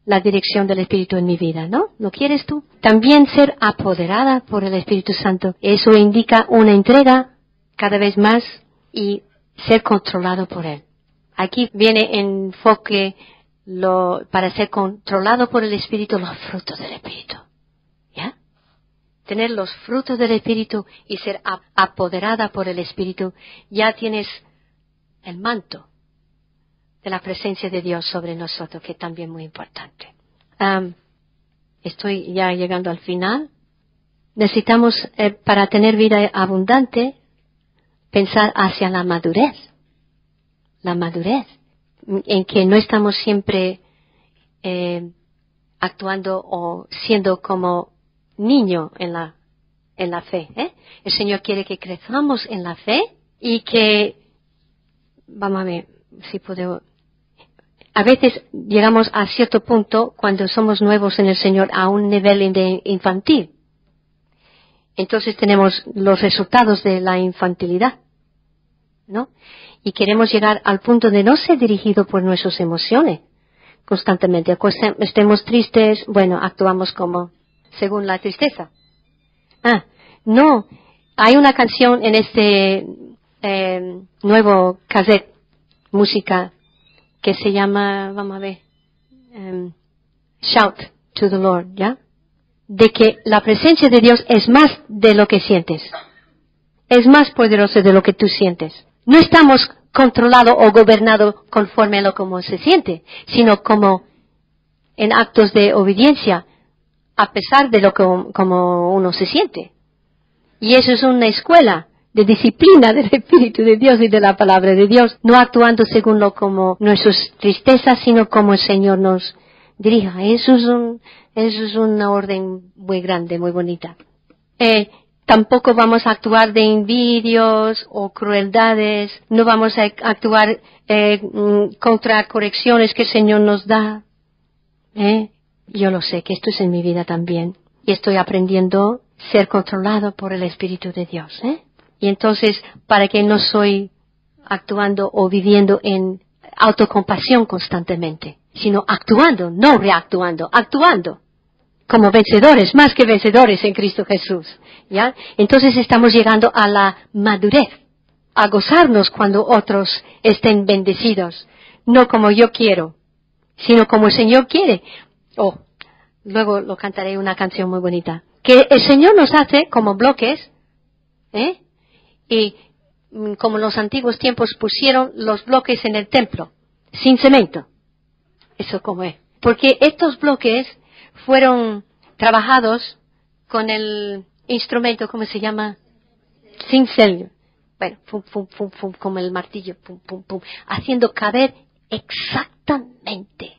la dirección del Espíritu en mi vida, ¿no? ¿No quieres tú? También ser apoderada por el Espíritu Santo. Eso indica una entrega cada vez más y ser controlado por Él. Aquí viene enfoque para ser controlado por el Espíritu, los frutos del Espíritu. ¿Ya? Tener los frutos del Espíritu y ser apoderada por el Espíritu, ya tienes el manto de la presencia de Dios sobre nosotros, que es también muy importante. Estoy ya llegando al final. Necesitamos, para tener vida abundante, pensar hacia la madurez. La madurez, en que no estamos siempre actuando o siendo como niño en la fe. El Señor quiere que crezcamos en la fe y que, vamos a ver si puedo. A veces llegamos a cierto punto, cuando somos nuevos en el Señor, a un nivel infantil. Entonces tenemos los resultados de la infantilidad, ¿no? Y queremos llegar al punto de no ser dirigido por nuestras emociones constantemente. Estemos tristes, bueno, actuamos como según la tristeza. No, hay una canción en este nuevo cassette, música, que se llama, vamos a ver, Shout to the Lord, ¿ya? De que la presencia de Dios es más de lo que sientes. Es más poderosa de lo que tú sientes. No estamos controlados o gobernados conforme a lo como se siente, sino como en actos de obediencia, a pesar de lo que como uno se siente. Y eso es una escuela de disciplina del Espíritu de Dios y de la palabra de Dios, no actuando según lo como nuestras tristezas, sino como el Señor nos dirija. Eso es una orden muy grande, muy bonita. Tampoco vamos a actuar de envidios o crueldades, no vamos a actuar contra correcciones que el Señor nos da. Yo lo sé, que esto es en mi vida también. Y estoy aprendiendo a ser controlado por el Espíritu de Dios. Y entonces, para que no soy actuando o viviendo en autocompasión constantemente, sino actuando, no reactuando, actuando como vencedores, más que vencedores en Cristo Jesús. ¿Ya? Entonces estamos llegando a la madurez, a gozarnos cuando otros estén bendecidos, no como yo quiero, sino como el Señor quiere. Luego lo cantaré una canción muy bonita. Que el Señor nos hace como bloques, y como en los antiguos tiempos pusieron los bloques en el templo, sin cemento. Eso como es. Porque estos bloques fueron trabajados con el instrumento, ¿cómo se llama? Cincel. Bueno, pum, pum, pum, pum, como el martillo, pum, pum, pum, haciendo caber exactamente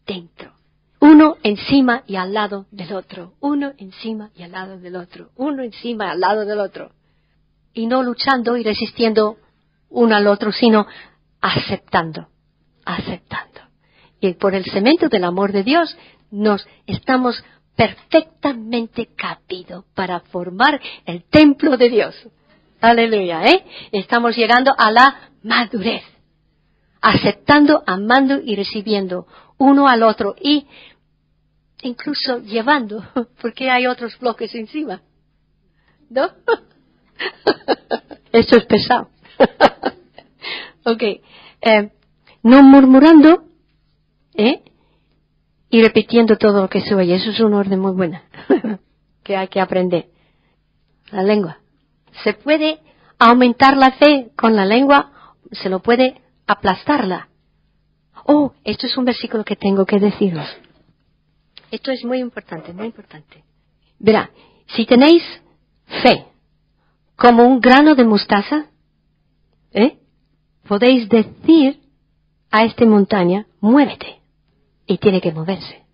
dentro. Uno encima y al lado del otro. Uno encima y al lado del otro. Uno encima y al lado del otro. Y no luchando y resistiendo uno al otro, sino aceptando. Y por el cemento del amor de Dios, nos estamos perfectamente cabidos para formar el templo de Dios. Aleluya, Estamos llegando a la madurez. Aceptando, amando y recibiendo uno al otro. Y incluso llevando, porque hay otros bloques encima. ¿No? Esto es pesado. No murmurando, y repitiendo todo lo que se oye. Eso es un orden muy buena que hay que aprender. La lengua. Se puede aumentar la fe con la lengua, se lo puede aplastarla. Esto es un versículo que tengo que deciros. Esto es muy importante, muy importante. Verá, si tenéis fe como un grano de mostaza, podéis decir a esta montaña, muévete. Y tiene que moverse.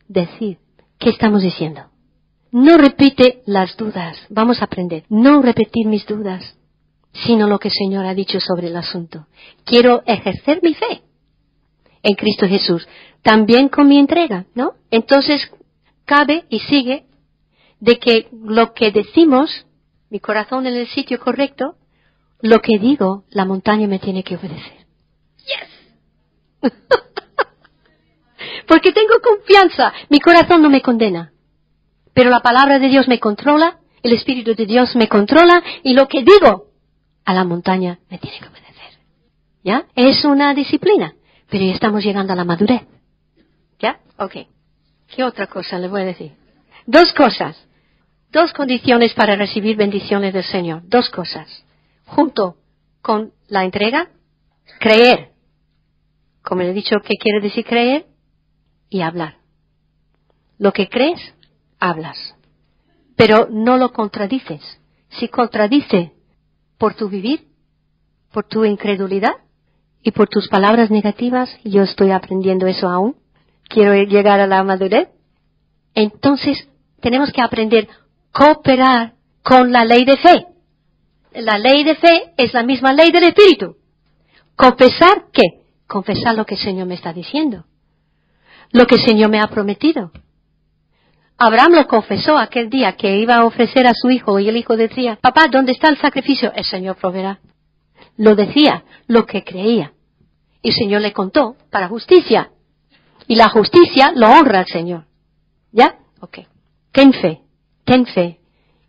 Decir, ¿Qué estamos diciendo? No repite las dudas. Vamos a aprender. No repetir mis dudas, sino lo que el Señor ha dicho sobre el asunto. Quiero ejercer mi fe en Cristo Jesús, también con mi entrega, ¿no? Entonces, cabe y sigue de que lo que decimos, mi corazón en el sitio correcto, lo que digo, la montaña me tiene que obedecer. ¡Yes! Porque tengo confianza, mi corazón no me condena, pero la palabra de Dios me controla, el Espíritu de Dios me controla, y lo que digo a la montaña me tiene que obedecer. ¿Ya? Es una disciplina, pero ya estamos llegando a la madurez. ¿Ya? Ok. ¿Qué otra cosa le voy a decir? 2 cosas. 2 condiciones para recibir bendiciones del Señor. 2 cosas. Junto con la entrega, creer. Como le he dicho, ¿qué quiere decir creer? Y hablar. Lo que crees, hablas. Pero no lo contradices. Si contradice por tu vivir, por tu incredulidad y por tus palabras negativas, yo estoy aprendiendo eso aún. Quiero llegar a la madurez. Entonces, tenemos que aprender a cooperar con la ley de fe. La ley de fe es la misma ley del Espíritu. ¿Confesar qué? Confesar lo que el Señor me está diciendo. Lo que el Señor me ha prometido. Abraham lo confesó aquel día que iba a ofrecer a su hijo, y el hijo decía, papá, ¿dónde está el sacrificio? El Señor proveerá. Lo decía, lo que creía. Y el Señor le contó para justicia. Y la justicia lo honra al Señor. ¿Ya? Ok. Ten fe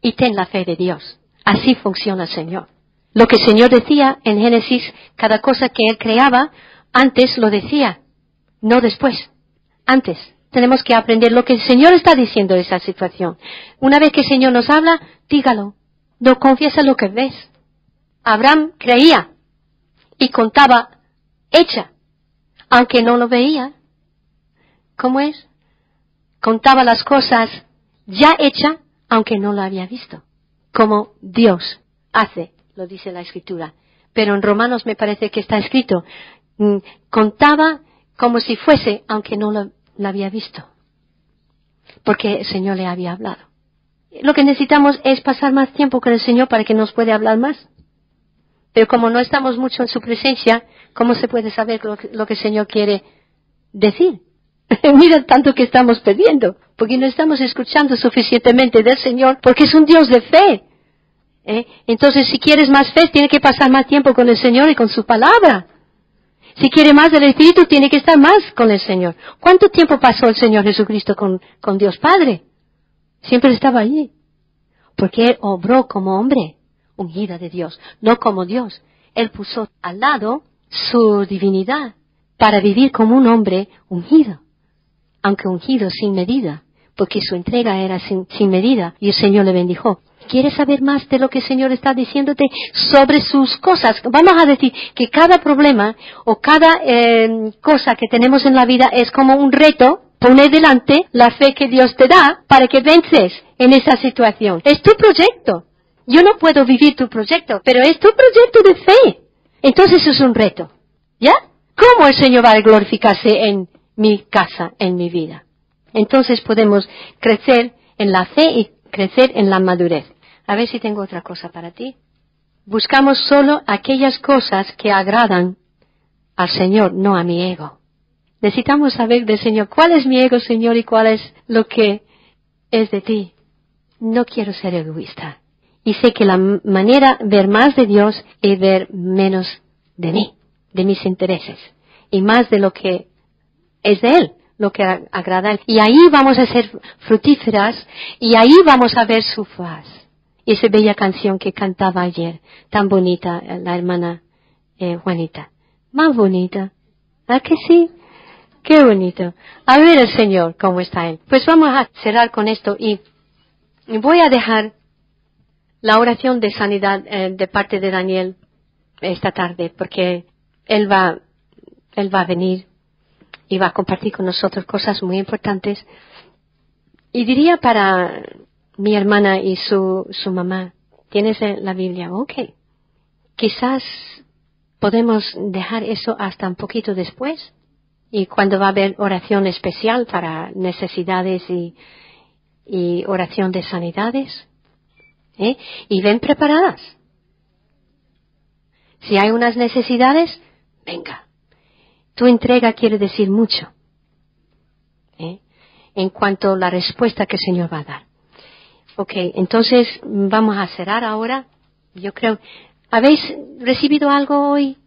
y ten la fe de Dios. Así funciona el Señor. Lo que el Señor decía en Génesis, cada cosa que Él creaba, antes lo decía, no después, antes. Tenemos que aprender lo que el Señor está diciendo de esa situación. Una vez que el Señor nos habla, dígalo. No confiesa lo que ves. Abraham creía y contaba hecha, aunque no lo veía. ¿Cómo es? Contaba las cosas ya hechas, aunque no lo había visto. Como Dios hace, lo dice la Escritura. Pero en Romanos me parece que está escrito, contaba como si fuese, aunque no lo había visto. Porque el Señor le había hablado. Lo que necesitamos es pasar más tiempo con el Señor para que nos pueda hablar más. Pero como no estamos mucho en su presencia, ¿cómo se puede saber lo que el Señor quiere decir? Mira tanto que estamos perdiendo, porque no estamos escuchando suficientemente del Señor, porque es un Dios de fe. Entonces, si quieres más fe, tiene que pasar más tiempo con el Señor y con su palabra. Si quiere más del Espíritu, tiene que estar más con el Señor. ¿Cuánto tiempo pasó el Señor Jesucristo con Dios Padre? Siempre estaba allí. Porque Él obró como hombre, ungido de Dios, no como Dios. Él puso al lado su divinidad para vivir como un hombre ungido. Aunque ungido sin medida, porque su entrega era sin medida, y el Señor le bendijo. ¿Quieres saber más de lo que el Señor está diciéndote sobre sus cosas? Vamos a decir que cada problema o cada cosa que tenemos en la vida es como un reto. Pone delante la fe que Dios te da para que vences en esa situación. Es tu proyecto. Yo no puedo vivir tu proyecto, pero es tu proyecto de fe. Entonces es un reto. ¿Ya? ¿Cómo el Señor va a glorificarse en mi casa, en mi vida? Entonces podemos crecer en la fe y crecer en la madurez. A ver si tengo otra cosa para ti. Buscamos solo aquellas cosas que agradan al Señor, no a mi ego. Necesitamos saber del Señor cuál es mi ego, Señor, y cuál es lo que es de ti. No quiero ser egoísta. Y sé que la manera de ver más de Dios es ver menos de mí, de mis intereses, y más de lo que es de Él, lo que agrada a Él. Y ahí vamos a ser fructíferas, y ahí vamos a ver su faz. Y esa bella canción que cantaba ayer, tan bonita, la hermana Juanita. Más bonita. ¿Ah que sí? Qué bonito. A ver el Señor, cómo está Él. Pues vamos a cerrar con esto y voy a dejar la oración de sanidad de parte de Daniel esta tarde, porque Él va a venir y va a compartir con nosotros cosas muy importantes. Y diría para mi hermana y su mamá, ¿tienes la Biblia? Ok. Quizás podemos dejar eso hasta un poquito después. Y cuando va a haber oración especial para necesidades y oración de sanidades. Y ven preparadas. Si hay unas necesidades, venga. Tu entrega quiere decir mucho. En cuanto a la respuesta que el Señor va a dar. Ok, entonces vamos a cerrar ahora. Yo creo, ¿habéis recibido algo hoy?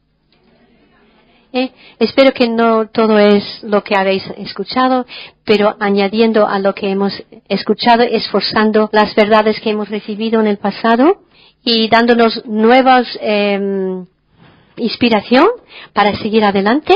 Espero que no todo es lo que habéis escuchado, pero añadiendo a lo que hemos escuchado, esforzando las verdades que hemos recibido en el pasado y dándonos nuevas inspiración para seguir adelante.